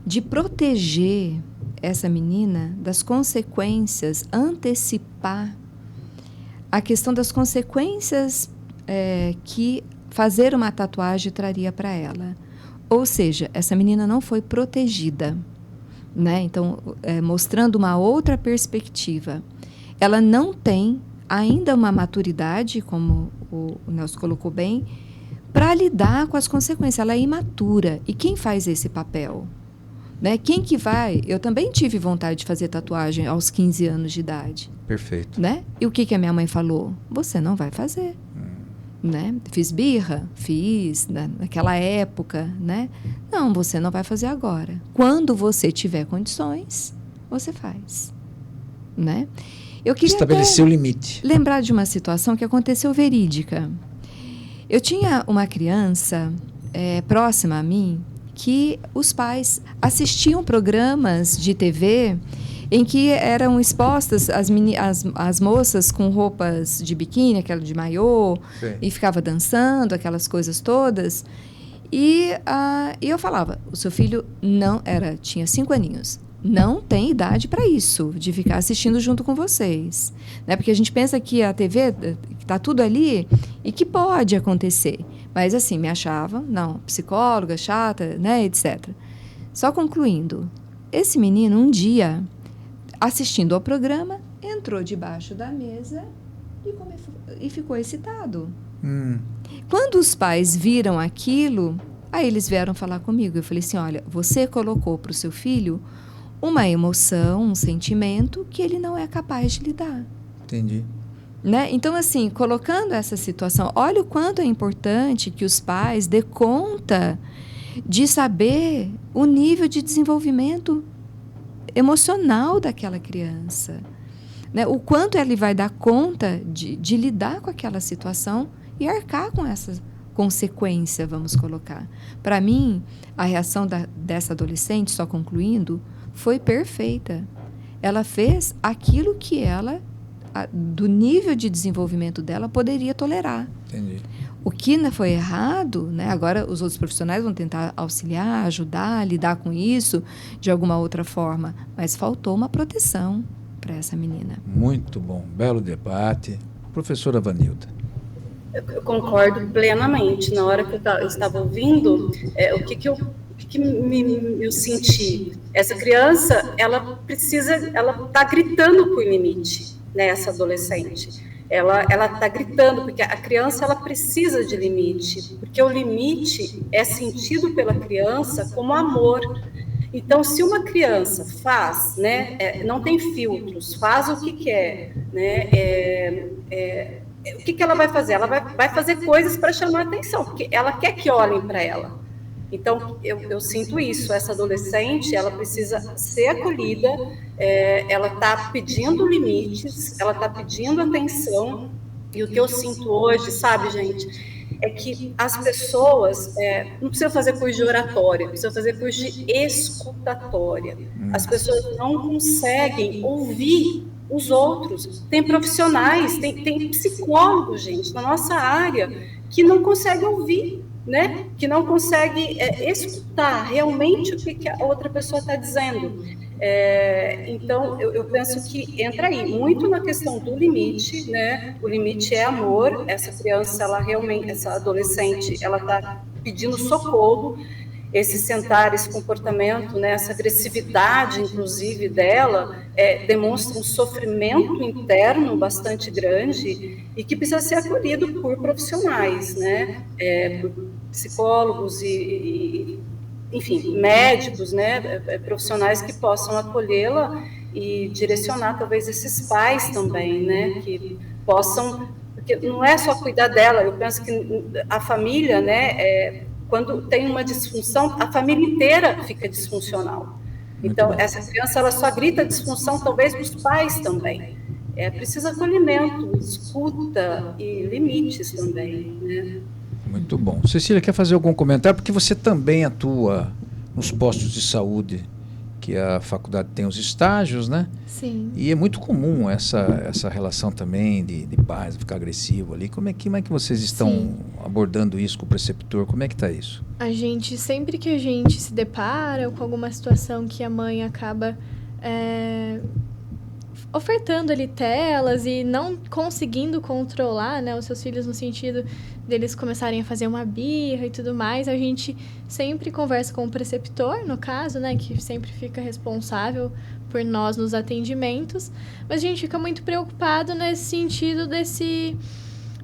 de proteger essa menina das consequências, antecipar a questão das consequências que fazer uma tatuagem traria para ela. Ou seja, essa menina não foi protegida, né? Então, mostrando uma outra perspectiva. Ela não tem ainda uma maturidade, como o Nelson colocou bem, para lidar com as consequências. Ela é imatura. E quem faz esse papel? Né? Quem que vai? Eu também tive vontade de fazer tatuagem aos 15 anos de idade. Perfeito. Né? E o que a minha mãe falou? Você não vai fazer. Né? Fiz birra? Fiz naquela época. Né? Não, você não vai fazer agora. Quando você tiver condições, você faz. Né? Eu queria estabelecer o limite. Lembrar de uma situação que aconteceu verídica. Eu tinha uma criança próxima a mim que os pais assistiam programas de TV em que eram expostas as moças com roupas de biquíni, aquela de maiô, Sim. E ficava dançando, aquelas coisas todas. E eu falava, o seu filho tinha 5 aninhos, não tem idade para isso, de ficar assistindo junto com vocês. Né? Porque a gente pensa que a TV está tudo ali e que pode acontecer. Mas assim, me achavam, não, psicóloga, chata, né, etc. Só concluindo, esse menino um dia, assistindo ao programa, entrou debaixo da mesa e ficou excitado. Quando os pais viram aquilo, aí eles vieram falar comigo. Eu falei assim, olha, você colocou para o seu filho uma emoção, um sentimento que ele não é capaz de lidar. Entendi. Né? Então, assim, colocando essa situação, olha o quanto é importante que os pais dê conta de saber o nível de desenvolvimento emocional daquela criança. Né? O quanto ele vai dar conta de lidar com aquela situação e arcar com essa consequência, vamos colocar. Para mim, a reação dessa adolescente, só concluindo, foi perfeita. Ela fez aquilo que ela, do nível de desenvolvimento dela, poderia tolerar. Entendi. O que foi errado, né? Agora os outros profissionais vão tentar auxiliar, ajudar, lidar com isso de alguma outra forma, mas faltou uma proteção para essa menina. Muito bom, belo debate. Professora Vanilda. Eu concordo plenamente. Na hora que eu estava ouvindo, o que eu senti? Essa criança, ela está gritando por limite, né, essa adolescente. Ela está gritando, porque a criança ela precisa de limite, porque o limite é sentido pela criança como amor. Então, se uma criança faz, né, não tem filtros, faz o que quer, né, o que ela vai fazer? Ela vai fazer coisas para chamar atenção, porque ela quer que olhem para ela. Então, eu sinto isso, essa adolescente, ela precisa ser acolhida, ela está pedindo limites, ela está pedindo atenção, e o que eu sinto hoje, sabe, gente, é que as pessoas não precisam fazer curso de oratória, precisam fazer curso de escutatória. As pessoas não conseguem ouvir os outros. Tem profissionais, tem psicólogos, gente, na nossa área, que não conseguem ouvir, né? Que não consegue escutar realmente o que a outra pessoa está dizendo. Então, eu penso que entra aí muito na questão do limite, né? O limite é amor. Essa criança, essa adolescente, ela está pedindo socorro. Esse sentar, esse comportamento, né? Essa agressividade, inclusive, dela, demonstra um sofrimento interno bastante grande e que precisa ser acolhido por profissionais, né? Por psicólogos e enfim, médicos, né? Profissionais que possam acolhê-la e direcionar, talvez, esses pais também, né? Que possam porque não é só cuidar dela, eu penso que a família, né, quando tem uma disfunção, a família inteira fica disfuncional. Então, essa criança, ela só grita disfunção, talvez, dos pais também. Precisa acolhimento, escuta e limites também, né? Muito bom. Cecília, quer fazer algum comentário? Porque você também atua nos postos de saúde, que a faculdade tem os estágios, né? Sim. E é muito comum essa relação também de pais ficar agressivo ali. Como é que vocês estão Sim. abordando isso com o preceptor? Como é que está isso? A gente, sempre que a gente se depara com alguma situação que a mãe acaba ofertando ali telas e não conseguindo controlar, né, os seus filhos no sentido deles começarem a fazer uma birra e tudo mais, a gente sempre conversa com o preceptor, no caso, né, que sempre fica responsável por nós nos atendimentos, mas a gente fica muito preocupado nesse sentido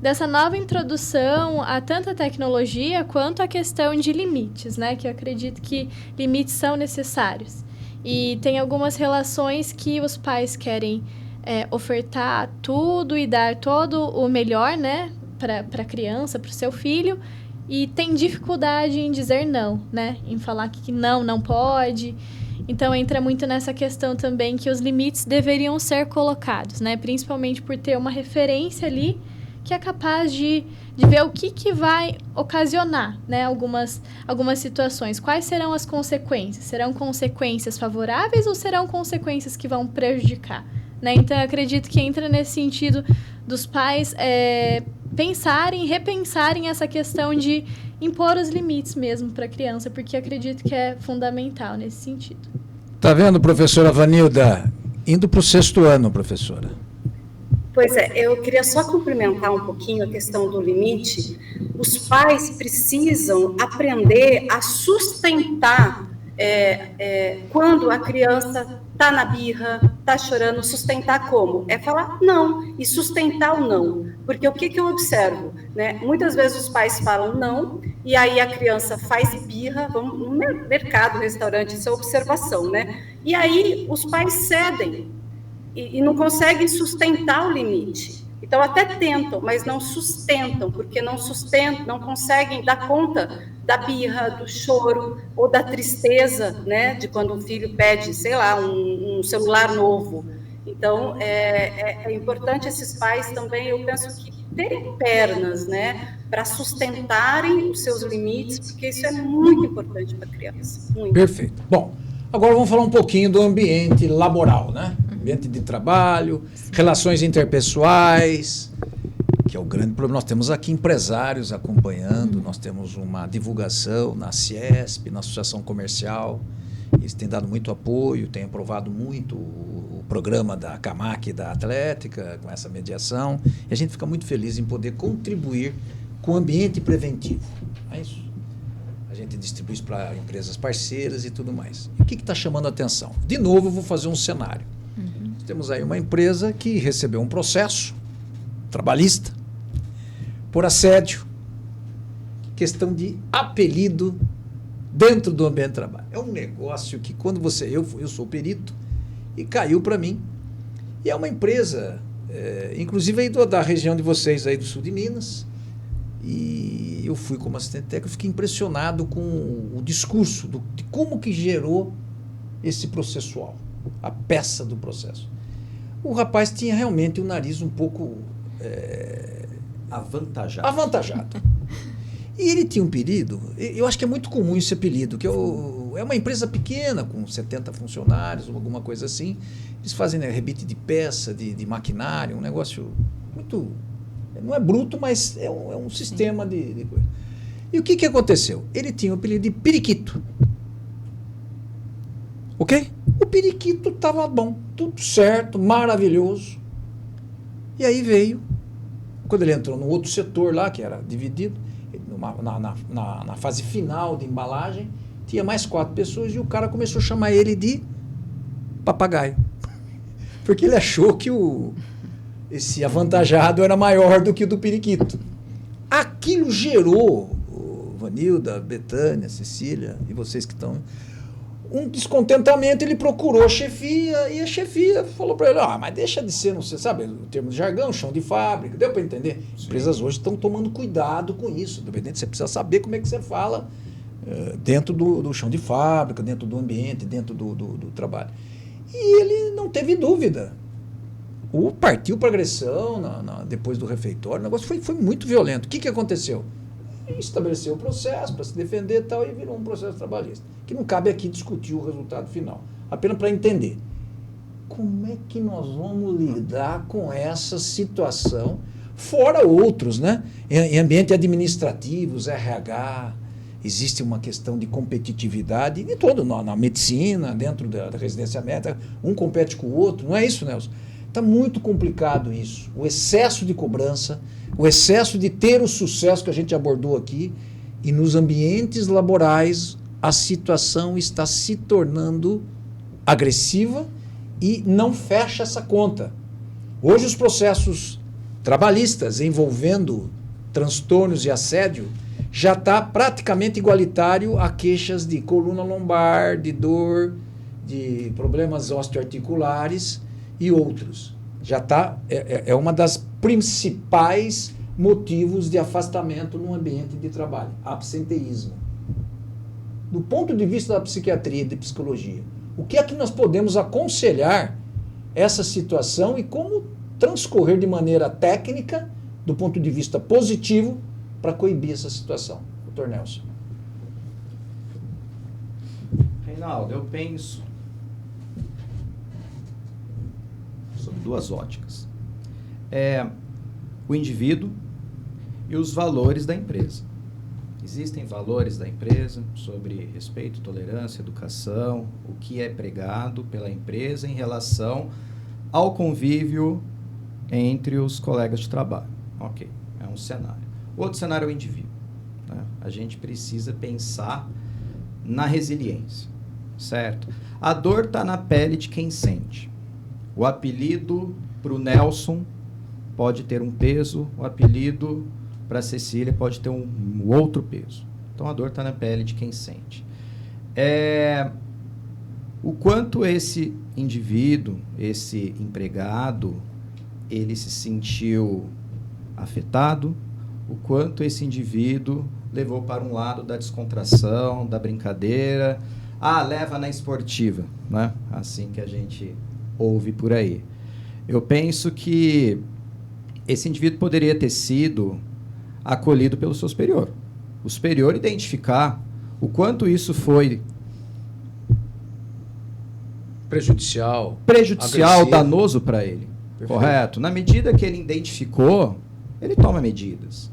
dessa nova introdução a tanta tecnologia quanto a questão de limites, né, que eu acredito que limites são necessários. E tem algumas relações que os pais querem ofertar tudo e dar todo o melhor, né, para a criança, para o seu filho, e tem dificuldade em dizer não, né, em falar que não pode. Então, entra muito nessa questão também que os limites deveriam ser colocados, né, principalmente por ter uma referência ali que é capaz de ver o que vai ocasionar, né, algumas situações. Quais serão as consequências? Serão consequências favoráveis ou serão consequências que vão prejudicar? Né? Então, eu acredito que entra nesse sentido dos pais repensarem essa questão de impor os limites mesmo para a criança, porque acredito que é fundamental nesse sentido. Tá vendo, professora Vanilda? Indo para o 6º ano, professora. Pois é, eu queria só complementar um pouquinho a questão do limite. Os pais precisam aprender a sustentar quando a criança está na birra, está chorando, sustentar como? É falar não e sustentar o não. Porque o que eu observo? Né? Muitas vezes os pais falam não e aí a criança faz birra, vamos no mercado, restaurante, isso é observação, né? E aí os pais cedem. E não conseguem sustentar o limite. Então, até tentam, mas não sustentam, porque não conseguem dar conta da birra, do choro ou da tristeza, né, de quando um filho pede, sei lá, um celular novo. Então, é importante esses pais também, eu penso que terem pernas, né, para sustentarem os seus limites, porque isso é muito importante para a criança. Muito. Perfeito. Bom, agora vamos falar um pouquinho do ambiente laboral, né? Ambiente de trabalho, relações interpessoais, que é o grande problema. Nós temos aqui empresários acompanhando, nós temos uma divulgação na CIESP, na Associação Comercial, eles têm dado muito apoio, têm aprovado muito o programa da CAMAC e da Atlética, com essa mediação, e a gente fica muito feliz em poder contribuir com o ambiente preventivo. É isso. A gente distribui isso para empresas parceiras e tudo mais. E o que está chamando a atenção? De novo, eu vou fazer um cenário. Temos aí uma empresa que recebeu um processo trabalhista por assédio, questão de apelido dentro do ambiente de trabalho. É um negócio que quando eu sou perito e caiu para mim. E é uma empresa, inclusive aí da região de vocês aí do sul de Minas. E eu fui como assistente técnico, fiquei impressionado com o discurso de como que gerou esse processual, a peça do processo. O rapaz tinha realmente o nariz um pouco avantajado. E ele tinha um apelido, eu acho que é muito comum esse apelido, que é uma empresa pequena, com 70 funcionários, alguma coisa assim. Eles fazem rebite de peça, de maquinário, um negócio muito... Não é bruto, mas é um sistema de coisa. E o que aconteceu? Ele tinha o apelido de Periquito. Ok? O periquito estava bom, tudo certo, maravilhoso. E aí veio, quando ele entrou no outro setor lá, que era dividido, na fase final de embalagem, tinha mais 4 pessoas e o cara começou a chamar ele de papagaio. Porque ele achou que esse avantajado era maior do que o do periquito. Aquilo gerou, Vanilda, Betânia, Cecília e vocês que estão... um descontentamento, ele procurou a chefia e a chefia falou para ele, mas deixa de ser, não sei, sabe, o termo de jargão, chão de fábrica, deu para entender? Sim. Empresas hoje estão tomando cuidado com isso, independente, você precisa saber como é que você fala dentro do chão de fábrica, dentro do ambiente, dentro do trabalho. E ele não teve dúvida. Partiu para agressão depois do refeitório, o negócio foi muito violento. O que aconteceu? Ele estabeleceu o processo para se defender e tal, e virou um processo trabalhista. Que não cabe aqui discutir o resultado final. Apenas para entender. Como é que nós vamos lidar com essa situação, fora outros, né? Em ambiente administrativos, RH, existe uma questão de competitividade em todo, na medicina, dentro da residência médica, um compete com o outro, não é isso, Nelson? Está muito complicado isso. O excesso de cobrança, o excesso de ter o sucesso que a gente abordou aqui, e nos ambientes laborais a situação está se tornando agressiva e não fecha essa conta. Hoje os processos trabalhistas envolvendo transtornos e assédio já está praticamente igualitário a queixas de coluna lombar, de dor, de problemas osteoarticulares e outros. Já está, é uma das principais motivos de afastamento no ambiente de trabalho, absenteísmo. Do ponto de vista da psiquiatria e de psicologia, o que é que nós podemos aconselhar essa situação e como transcorrer de maneira técnica, do ponto de vista positivo, para coibir essa situação? Dr. Nelson. Reinaldo, eu penso sobre duas óticas. O indivíduo e os valores da empresa. Existem valores da empresa sobre respeito, tolerância, educação, o que é pregado pela empresa em relação ao convívio entre os colegas de trabalho. Ok, é um cenário. Outro cenário é o indivíduo, né? A gente precisa pensar na resiliência, certo? A dor está na pele de quem sente. O apelido para o Nelson pode ter um peso, o apelido para a Cecília pode ter um outro peso. Então, a dor está na pele de quem sente. O quanto esse indivíduo, esse empregado, ele se sentiu afetado, o quanto esse indivíduo levou para um lado da descontração, da brincadeira. Leva na esportiva, né? Assim que a gente ouve por aí. Eu penso que esse indivíduo poderia ter sido acolhido pelo seu superior. O superior identificar o quanto isso foi prejudicial, danoso para ele. Perfeito. Correto? Na medida que ele identificou, ele toma medidas,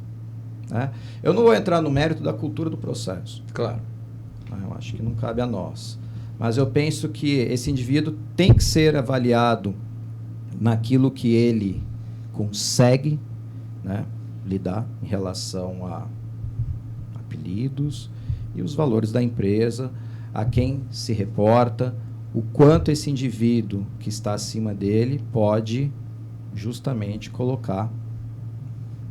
né? Eu não vou entrar no mérito da cultura do processo. Claro. Eu acho que não cabe a nós. Mas eu penso que esse indivíduo tem que ser avaliado naquilo que ele consegue, né, lidar em relação a apelidos e os valores da empresa, a quem se reporta, o quanto esse indivíduo que está acima dele pode justamente colocar,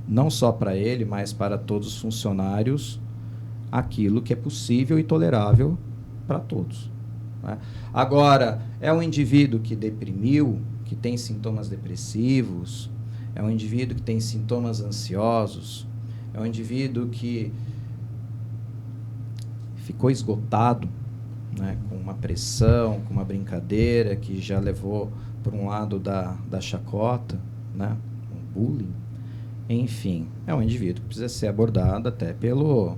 não só para ele, mas para todos os funcionários, aquilo que é possível e tolerável para todos, né? Agora, é um indivíduo que deprimiu, que tem sintomas depressivos, é um indivíduo que tem sintomas ansiosos, é um indivíduo que ficou esgotado, né, com uma pressão, com uma brincadeira que já levou por um lado da chacota, né, um bullying. Enfim, é um indivíduo que precisa ser abordado até pelos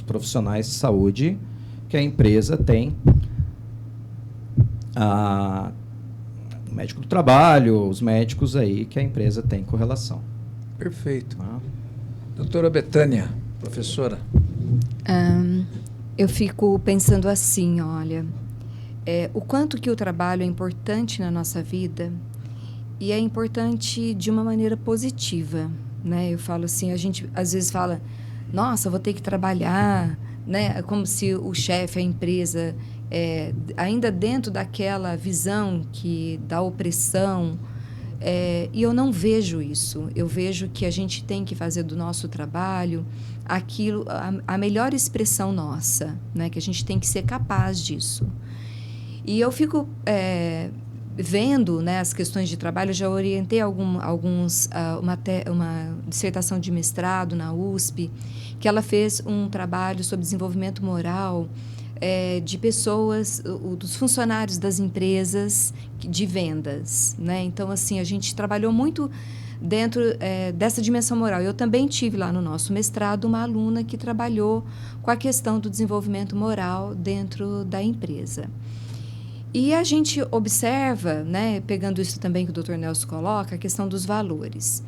profissionais de saúde que a empresa tem, o médico do trabalho, os médicos aí que a empresa tem correlação. Perfeito. Doutora Betânia, professora. Eu fico pensando assim, olha, o quanto que o trabalho é importante na nossa vida e é importante de uma maneira positiva, né? Eu falo assim, a gente às vezes fala, nossa, vou ter que trabalhar, né? Como se o chefe, a empresa, ainda dentro daquela visão da opressão, e eu não vejo isso. Eu vejo que a gente tem que fazer do nosso trabalho a melhor expressão nossa, né? Que a gente tem que ser capaz disso. E eu fico vendo, né, as questões de trabalho. Eu já orientei uma dissertação de mestrado na USP, que ela fez um trabalho sobre desenvolvimento moral de pessoas, dos funcionários das empresas de vendas, né? Então, assim, a gente trabalhou muito dentro dessa dimensão moral. Eu também tive lá no nosso mestrado uma aluna que trabalhou com a questão do desenvolvimento moral dentro da empresa. E a gente observa, né, pegando isso também que o Dr. Nelson coloca, a questão dos valores.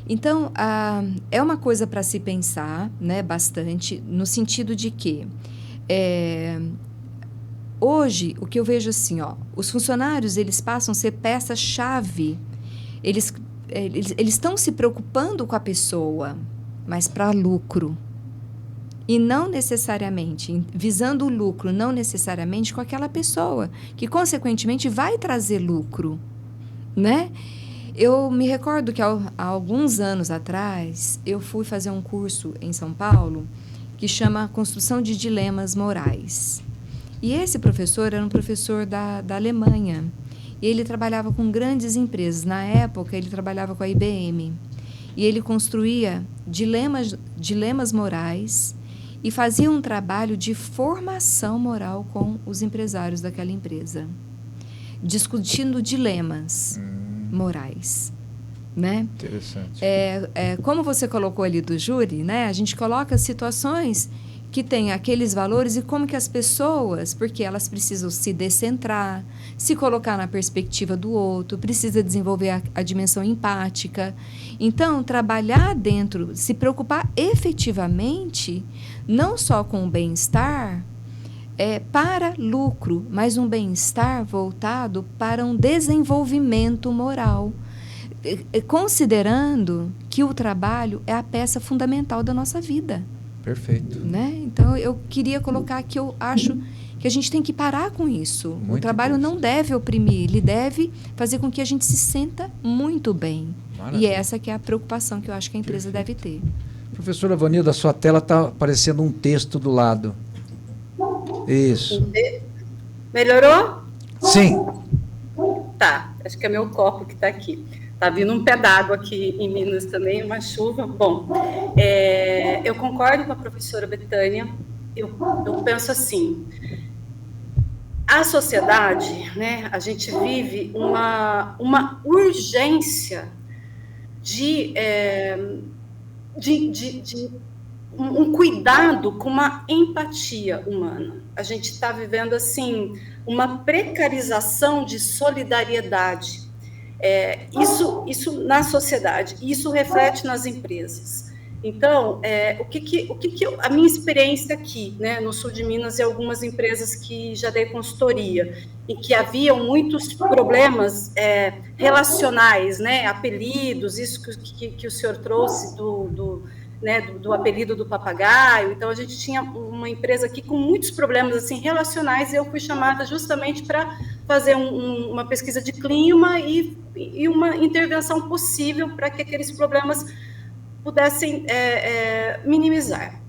Então, é uma coisa para se pensar, né, bastante, no sentido de que hoje, o que eu vejo assim, os funcionários, eles passam a ser peça-chave, eles estão se preocupando com a pessoa, mas para lucro. E não necessariamente, visando o lucro, não necessariamente com aquela pessoa, que consequentemente vai trazer lucro, né? Eu me recordo que há alguns anos atrás, eu fui fazer um curso em São Paulo, que chama Construção de Dilemas Morais. E esse professor era um professor da Alemanha, e ele trabalhava com grandes empresas. Na época, ele trabalhava com a IBM, e ele construía dilemas morais, e fazia um trabalho de formação moral com os empresários daquela empresa, discutindo dilemas morais, né? Interessante. Como você colocou ali do júri, né? A gente coloca situações que têm aqueles valores e como que as pessoas, porque elas precisam se descentrar, se colocar na perspectiva do outro, precisa desenvolver a dimensão empática. Então, trabalhar dentro, se preocupar efetivamente, não só com o bem-estar, para lucro, mas um bem-estar voltado para um desenvolvimento moral, considerando que o trabalho é a peça fundamental da nossa vida. Perfeito. Né? Então, eu queria colocar que eu acho que a gente tem que parar com isso. Muito o trabalho não deve oprimir, ele deve fazer com que a gente se sinta muito bem. Maravilha. E essa que é a preocupação que eu acho que a empresa deve ter. Professora Vanilda, a sua tela está aparecendo um texto do lado. Isso. Melhorou? Sim. Tá, acho que é meu copo que está aqui. Está vindo um pé d'água aqui em Minas também, uma chuva. Bom, eu concordo com a professora Betânia. Eu penso assim, a sociedade, né, a gente vive uma urgência de um cuidado com uma empatia humana. A gente está vivendo, assim, uma precarização de solidariedade. Isso na sociedade, isso reflete nas empresas. Então, a minha experiência aqui, né, no sul de Minas, e algumas empresas que já dei consultoria, e que haviam muitos problemas relacionais, né, apelidos, isso que o senhor trouxe do apelido do papagaio. Então, a gente tinha uma empresa aqui com muitos problemas assim, relacionais, e eu fui chamada justamente para fazer uma pesquisa de clima e uma intervenção possível para que aqueles problemas pudessem minimizar.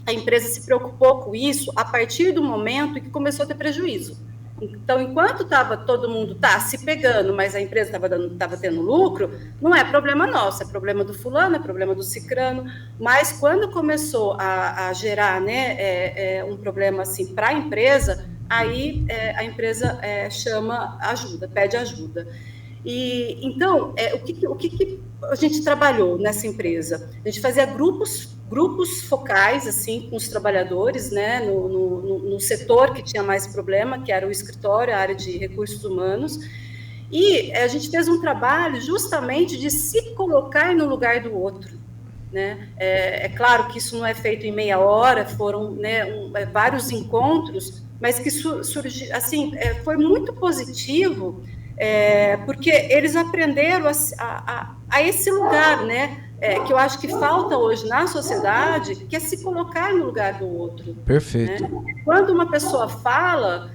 A empresa se preocupou com isso a partir do momento em que começou a ter prejuízo. Então, enquanto todo mundo se pegando, mas a empresa estava tendo lucro, não é problema nosso, é problema do fulano, é problema do cicrano. Mas quando começou a gerar, né, um problema assim para a empresa, aí a empresa chama ajuda, pede ajuda. E então, o que a gente trabalhou nessa empresa? A gente fazia grupos focais, assim, com os trabalhadores, né, no setor que tinha mais problema, que era o escritório, a área de recursos humanos, e a gente fez um trabalho justamente de se colocar no lugar do outro, né? É claro que isso não é feito em meia hora, foram, né, vários encontros, mas que surgiu, assim, foi muito positivo, porque eles aprenderam a esse lugar, né? Que eu acho que falta hoje na sociedade, que é se colocar no lugar do outro. Perfeito. Né? Quando uma pessoa fala,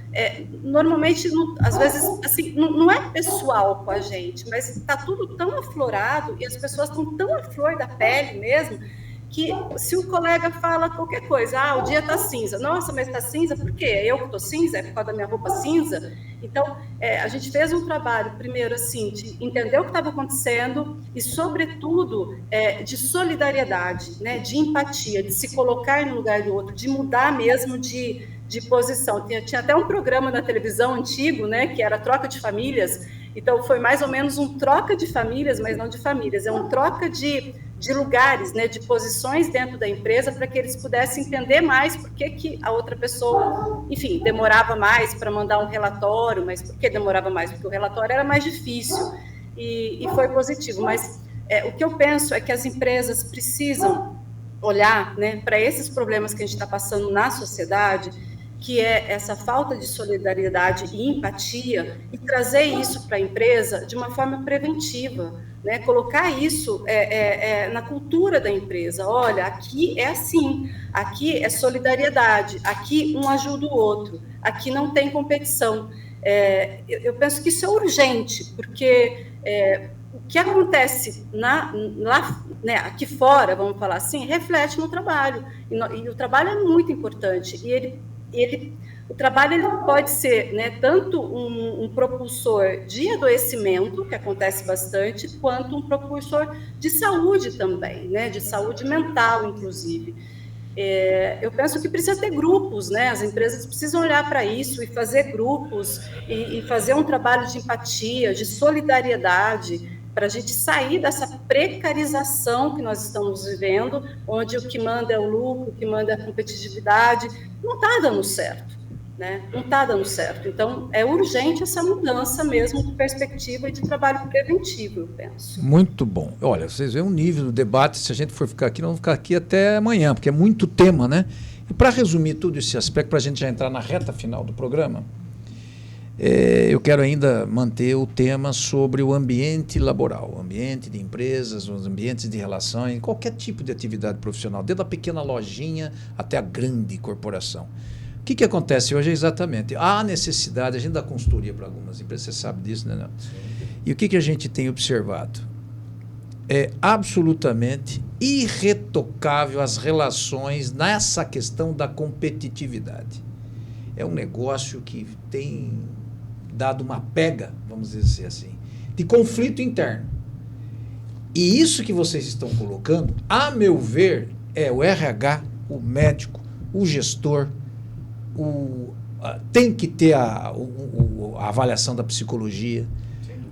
normalmente, às vezes, assim, não é pessoal com a gente, mas está tudo tão aflorado e as pessoas estão tão à flor da pele mesmo, que se o colega fala qualquer coisa, o dia está cinza, nossa, mas está cinza por quê? É eu que estou cinza? É por causa da minha roupa cinza? Então, a gente fez um trabalho, primeiro, assim, de entender o que estava acontecendo e, sobretudo, de solidariedade, né, de empatia, de se colocar no lugar do outro, de mudar mesmo de posição. Tinha até um programa na televisão antigo, né, que era Troca de Famílias. Então, foi mais ou menos um troca de famílias, mas não de famílias, é um troca de lugares, né, de posições dentro da empresa, para que eles pudessem entender mais por que a outra pessoa, enfim, demorava mais para mandar um relatório, mas por que demorava mais? Porque o relatório era mais difícil, e foi positivo. Mas o que eu penso é que as empresas precisam olhar, né, para esses problemas que a gente está passando na sociedade, que é essa falta de solidariedade e empatia, e trazer isso para a empresa de uma forma preventiva, né? Colocar isso na cultura da empresa. Olha, aqui é assim, aqui é solidariedade, aqui um ajuda o outro, aqui não tem competição. Eu penso que isso é urgente, porque o que acontece lá, né, aqui fora, vamos falar assim, reflete no trabalho, e o trabalho é muito importante, e o trabalho ele pode ser, né, tanto um propulsor de adoecimento, que acontece bastante, quanto um propulsor de saúde também, né, de saúde mental, inclusive. Eu penso que precisa ter grupos, né, as empresas precisam olhar para isso e fazer grupos, e fazer um trabalho de empatia, de solidariedade, para a gente sair dessa precarização que nós estamos vivendo, onde o que manda é o lucro, o que manda é a competitividade. Não está dando certo, né? Não está dando certo. Então, é urgente essa mudança mesmo de perspectiva e de trabalho preventivo, eu penso. Muito bom. Olha, vocês veem o nível do debate, se a gente for ficar aqui, nós vamos ficar aqui até amanhã, porque é muito tema, né? E para resumir todo esse aspecto, para a gente já entrar na reta final do programa, eu quero ainda manter o tema sobre o ambiente laboral, o ambiente de empresas, os ambientes de relações, qualquer tipo de atividade profissional, desde a pequena lojinha até a grande corporação. O que acontece hoje é exatamente, há necessidade, a gente dá consultoria para algumas empresas, você sabe disso, né, Nelson? E o que a gente tem observado? É absolutamente irretocável as relações nessa questão da competitividade. É um negócio que tem dado uma pega, vamos dizer assim, de conflito interno. E isso que vocês estão colocando, a meu ver, é o RH, o médico, o gestor, tem que ter a avaliação da psicologia,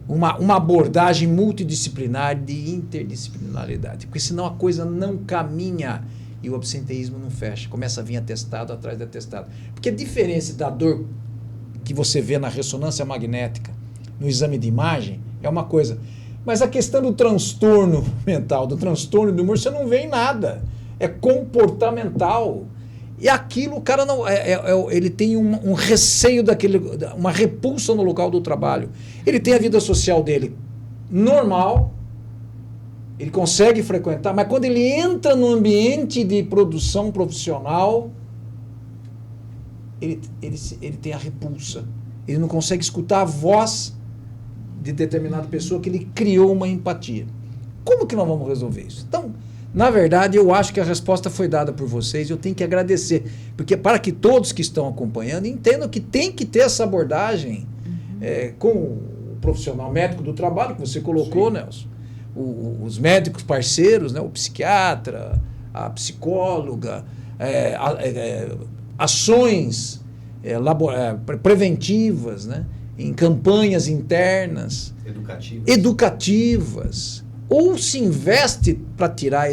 uma abordagem multidisciplinar de interdisciplinaridade, porque senão a coisa não caminha e o absenteísmo não fecha, começa a vir atestado atrás de atestado. Porque a diferença da dor que você vê na ressonância magnética, no exame de imagem, é uma coisa. Mas a questão do transtorno mental, do transtorno do humor, você não vê em nada. É comportamental. E aquilo, o cara não. Ele tem um receio uma repulsa no local do trabalho. Ele tem a vida social dele normal, ele consegue frequentar, mas quando ele entra no ambiente de produção profissional, ele tem a repulsa. Ele não consegue escutar a voz de determinada pessoa que ele criou uma empatia. Como que nós vamos resolver isso? Então, na verdade, eu acho que a resposta foi dada por vocês, eu tenho que agradecer, porque para que todos que estão acompanhando entendam que tem que ter essa abordagem com o profissional médico do trabalho, que você colocou, Nelson, os médicos parceiros, né, o psiquiatra, a psicóloga, ações preventivas, né, em campanhas internas, educativas, ou se investe para tirar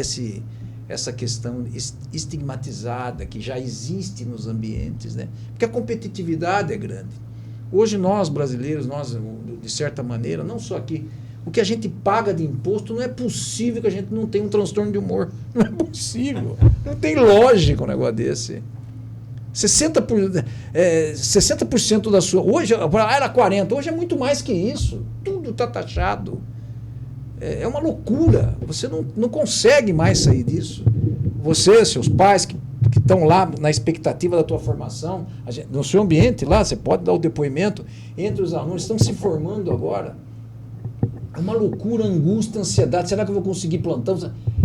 essa questão estigmatizada que já existe nos ambientes, né? Porque a competitividade é grande. Hoje nós, brasileiros, de certa maneira, não só aqui, o que a gente paga de imposto, não é possível que a gente não tenha um transtorno de humor. Não é possível. Não tem lógica um negócio desse. 60% da sua... Hoje era 40%, hoje é muito mais que isso. Tudo está taxado. É uma loucura. Você não consegue mais sair disso. Você, seus pais que estão lá na expectativa da tua formação, no seu ambiente lá, você pode dar o depoimento, entre os alunos, estão se formando agora. É uma loucura, angústia, ansiedade. Será que eu vou conseguir plantão?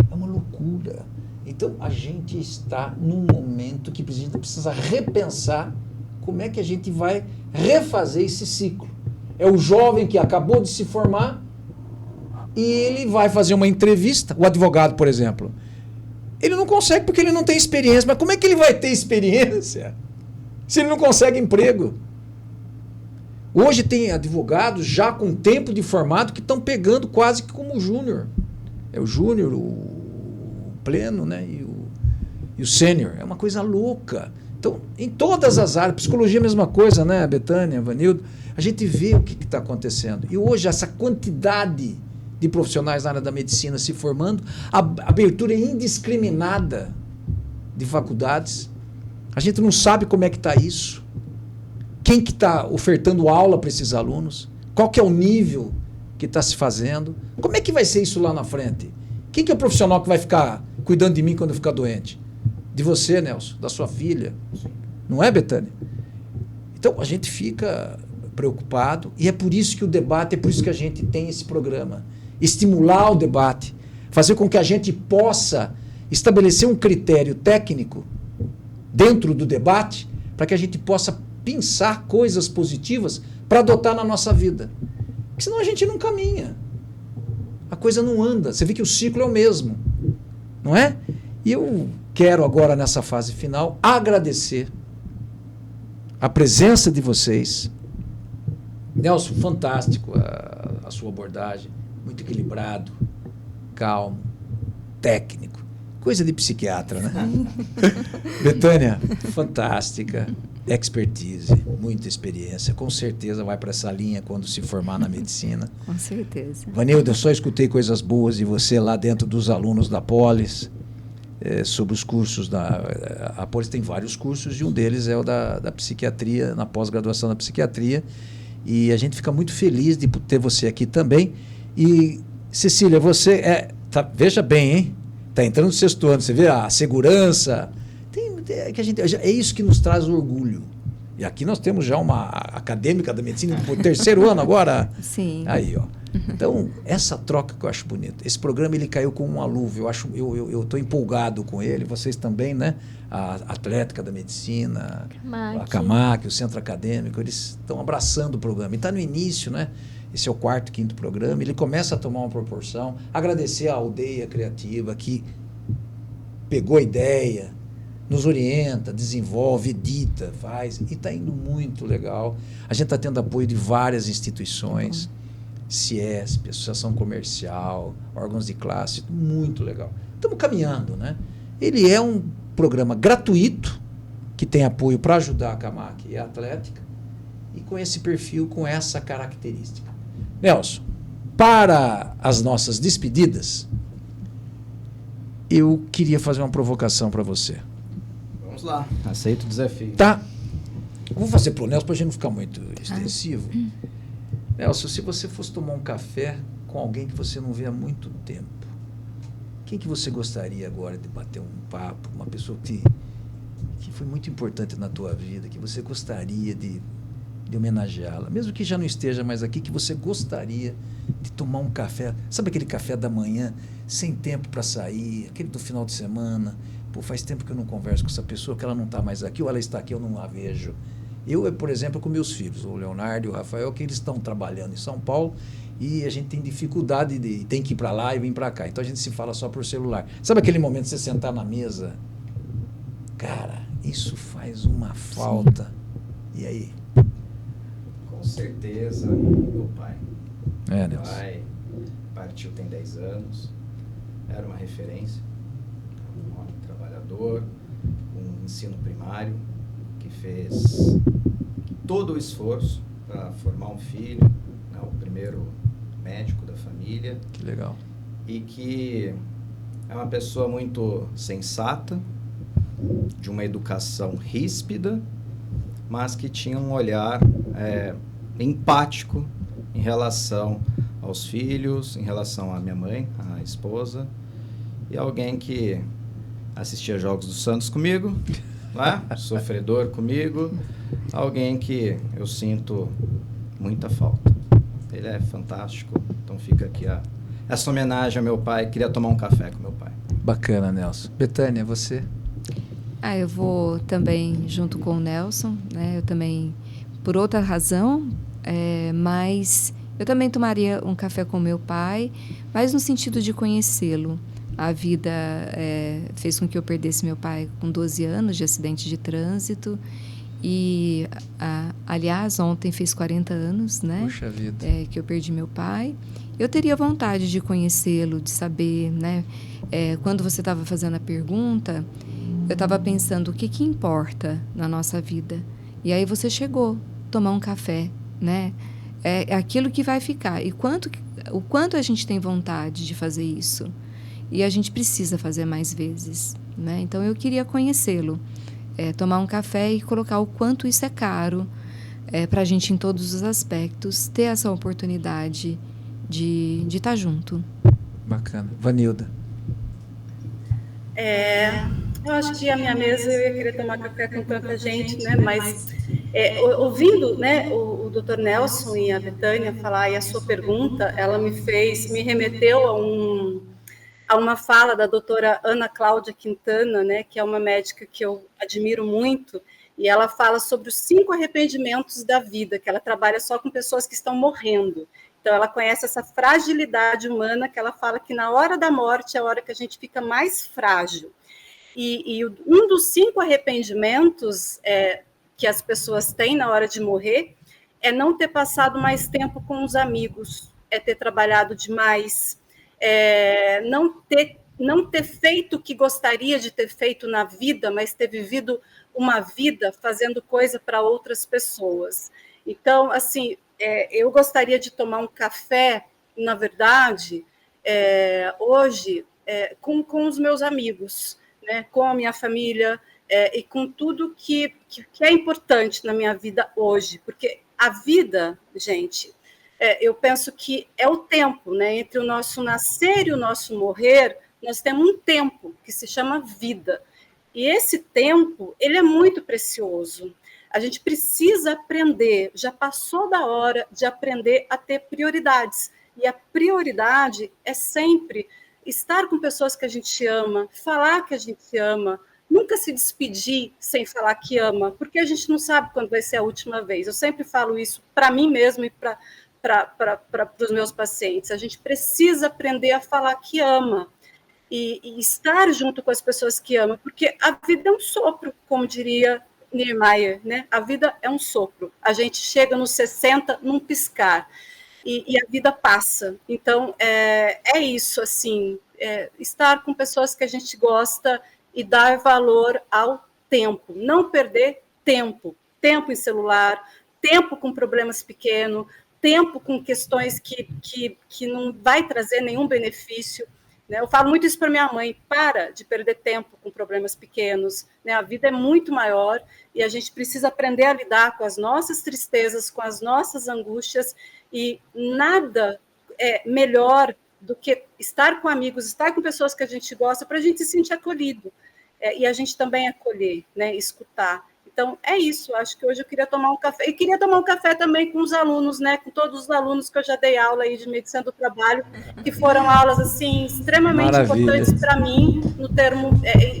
É uma loucura. Então, a gente está num momento que a gente precisa repensar como é que a gente vai refazer esse ciclo. É o jovem que acabou de se formar e ele vai fazer uma entrevista, o advogado, por exemplo. Ele não consegue porque ele não tem experiência. Mas como é que ele vai ter experiência se ele não consegue emprego? Hoje tem advogados já com tempo de formado que estão pegando quase que como júnior. É o júnior, o pleno, né? E o sênior. É uma coisa louca. Então, em todas as áreas, psicologia é a mesma coisa, né, Betânia, Vanildo? A gente vê o que está acontecendo. E hoje, essa quantidade de profissionais na área da medicina se formando, a abertura indiscriminada de faculdades. A gente não sabe como é que está isso. Quem que está ofertando aula para esses alunos? Qual que é o nível que está se fazendo? Como é que vai ser isso lá na frente? Quem que é o profissional que vai ficar cuidando de mim quando eu ficar doente? De você, Nelson, da sua filha. Não é, Betânia? Então, a gente fica preocupado e é por isso que o debate, é por isso que a gente tem esse programa. Estimular o debate, fazer com que a gente possa estabelecer um critério técnico dentro do debate para que a gente possa pensar coisas positivas para adotar na nossa vida. Porque senão a gente não caminha. A coisa não anda. Você vê que o ciclo é o mesmo. Não é? E eu quero agora, nessa fase final, agradecer a presença de vocês. Nelson, fantástico a sua abordagem. Muito equilibrado, calmo, técnico. Coisa de psiquiatra, né? Betânia, fantástica. Expertise, muita experiência. Com certeza vai para essa linha quando se formar na medicina. Com certeza. Vanilda, eu só escutei coisas boas de você lá dentro dos alunos da Polis, sobre os cursos. A Polis tem vários cursos e um deles é o da psiquiatria, na pós-graduação da psiquiatria. E a gente fica muito feliz de ter você aqui também. E, Cecília, você veja bem, hein? Está entrando no 6º ano, você vê a segurança. É isso que nos traz orgulho. E aqui nós temos já uma acadêmica da medicina por 3º ano agora. Sim. Aí, ó. Então, essa troca que eu acho bonita. Esse programa ele caiu como um alúvio. Eu estou empolgado com ele. Vocês também, né? A Atlética da Medicina, a CAMAC, o Centro Acadêmico, eles estão abraçando o programa. E está no início, né? Esse é o 4º, 5º programa. Ele começa a tomar uma proporção. Agradecer à Aldeia Criativa que pegou a ideia, nos orienta, desenvolve, edita, faz. E está indo muito legal. A gente está tendo apoio de várias instituições. CIESP, Associação Comercial, órgãos de classe, muito legal. Estamos caminhando, né? Ele é um programa gratuito, que tem apoio para ajudar a CAMAC e a Atlética, e com esse perfil, com essa característica. Nelson, para as nossas despedidas, eu queria fazer uma provocação para você. Vamos lá, aceito o desafio. Tá. Eu vou fazer para o Nelson para a gente não ficar muito extensivo. Nelson, se você fosse tomar um café com alguém que você não vê há muito tempo, quem que você gostaria agora de bater um papo? Uma pessoa que foi muito importante na tua vida, que você gostaria de homenageá-la, mesmo que já não esteja mais aqui, que você gostaria de tomar um café, sabe aquele café da manhã, sem tempo para sair, aquele do final de semana, pô, faz tempo que eu não converso com essa pessoa, que ela não está mais aqui, ou ela está aqui, eu não a vejo. Eu, por exemplo, com meus filhos, o Leonardo e o Rafael, que eles estão trabalhando em São Paulo e a gente tem dificuldade tem que ir para lá e vir para cá. Então a gente se fala só por celular. Sabe aquele momento de você sentar na mesa? Cara, isso faz uma falta. Sim. E aí? Com certeza, meu pai. Meu pai partiu tem 10 anos, era uma referência, um homem trabalhador, um ensino primário, que fez todo o esforço para formar um filho, né, o primeiro médico da família. Que legal. E que é uma pessoa muito sensata, de uma educação ríspida, mas que tinha um olhar empático em relação aos filhos, em relação à minha mãe, a esposa, e alguém que assistia Jogos do Santos comigo, né? Sofredor comigo, alguém que eu sinto muita falta. Ele é fantástico, então fica aqui essa homenagem ao meu pai. Queria tomar um café com meu pai. Bacana, Nelson. Betânia, você? Eu vou também junto com o Nelson, né? Eu também, por outra razão, mas eu também tomaria um café com meu pai, mas no sentido de conhecê-lo. A vida fez com que eu perdesse meu pai com 12 anos de acidente de trânsito. E, aliás, ontem fez 40 anos, né? Puxa vida. Que eu perdi meu pai. Eu teria vontade de conhecê-lo, de saber, né? Quando você estava fazendo a pergunta, eu estava pensando o que importa na nossa vida. E aí você chegou, tomar um café, né? É aquilo que vai ficar. E o quanto a gente tem vontade de fazer isso. E a gente precisa fazer mais vezes, né? Então, eu queria conhecê-lo. Tomar um café e colocar o quanto isso é caro para a gente em todos os aspectos, ter essa oportunidade de estar junto. Bacana. Vanilda. Eu acho que a minha mesa eu ia querer tomar café com tanta gente, né? Mas ouvindo, né, o Dr. Nelson e a Betânia falar, e a sua pergunta, ela me remeteu a uma fala da doutora Ana Cláudia Quintana, né, que é uma médica que eu admiro muito, e ela fala sobre os 5 arrependimentos da vida, que ela trabalha só com pessoas que estão morrendo. Então, ela conhece essa fragilidade humana, que ela fala que na hora da morte é a hora que a gente fica mais frágil. E um dos 5 arrependimentos que as pessoas têm na hora de morrer é não ter passado mais tempo com os amigos, é ter trabalhado demais, não ter feito o que gostaria de ter feito na vida, mas ter vivido uma vida fazendo coisa para outras pessoas. Então, assim, eu gostaria de tomar um café, na verdade, hoje, com os meus amigos, né, com a minha família, e com tudo que é importante na minha vida hoje, porque a vida, gente, eu penso que é o tempo, né, entre o nosso nascer e o nosso morrer, nós temos um tempo que se chama vida, e esse tempo, ele é muito precioso. A gente precisa aprender, já passou da hora de aprender a ter prioridades, e a prioridade é sempre estar com pessoas que a gente ama, falar que a gente ama, nunca se despedir sem falar que ama, porque a gente não sabe quando vai ser a última vez. Eu sempre falo isso para mim mesmo e para os meus pacientes. A gente precisa aprender a falar que ama e estar junto com as pessoas que ama, porque a vida é um sopro, como diria Niemeyer, né? A vida é um sopro. A gente chega nos 60 num piscar. E a vida passa. Então, é isso, assim, estar com pessoas que a gente gosta e dar valor ao tempo. Não perder tempo. Tempo em celular, tempo com problemas pequenos, tempo com questões que não vai trazer nenhum benefício. Né? Eu falo muito isso para minha mãe, para de perder tempo com problemas pequenos. Né? A vida é muito maior e a gente precisa aprender a lidar com as nossas tristezas, com as nossas angústias, e nada é melhor do que estar com amigos, estar com pessoas que a gente gosta, para a gente se sentir acolhido. E a gente também acolher, né, escutar. Então, é isso. Acho que hoje eu queria tomar um café. E queria tomar um café também com os alunos, né, com todos os alunos que eu já dei aula aí de medicina do trabalho, que foram aulas, assim, extremamente importantes para mim,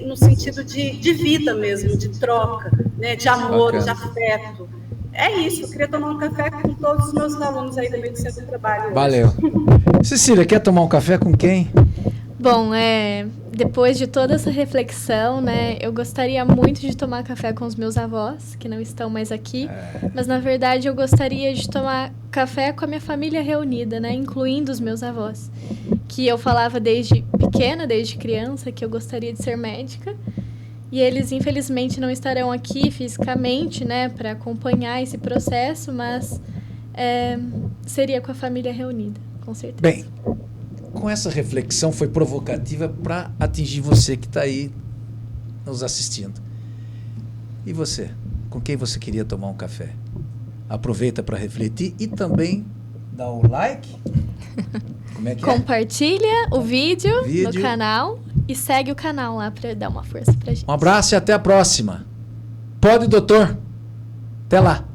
no sentido de vida mesmo, de troca, né, de amor, de afeto. É isso, eu queria tomar um café com todos os meus alunos aí da medicina do trabalho. Hoje. Valeu. Cecília, quer tomar um café com quem? Bom, depois de toda essa reflexão, né, eu gostaria muito de tomar café com os meus avós, que não estão mais aqui, mas na verdade eu gostaria de tomar café com a minha família reunida, né, incluindo os meus avós, que eu falava desde pequena, desde criança, que eu gostaria de ser médica, e eles infelizmente não estarão aqui fisicamente, né, para acompanhar esse processo, mas seria com a família reunida, com certeza. Bem, com essa reflexão foi provocativa para atingir você que está aí nos assistindo. E você? Com quem você queria tomar um café? Aproveita para refletir e também dá o like. Como é que Compartilha o vídeo no canal e segue o canal lá para dar uma força para gente. Um abraço e até a próxima. Pode, doutor. Até lá.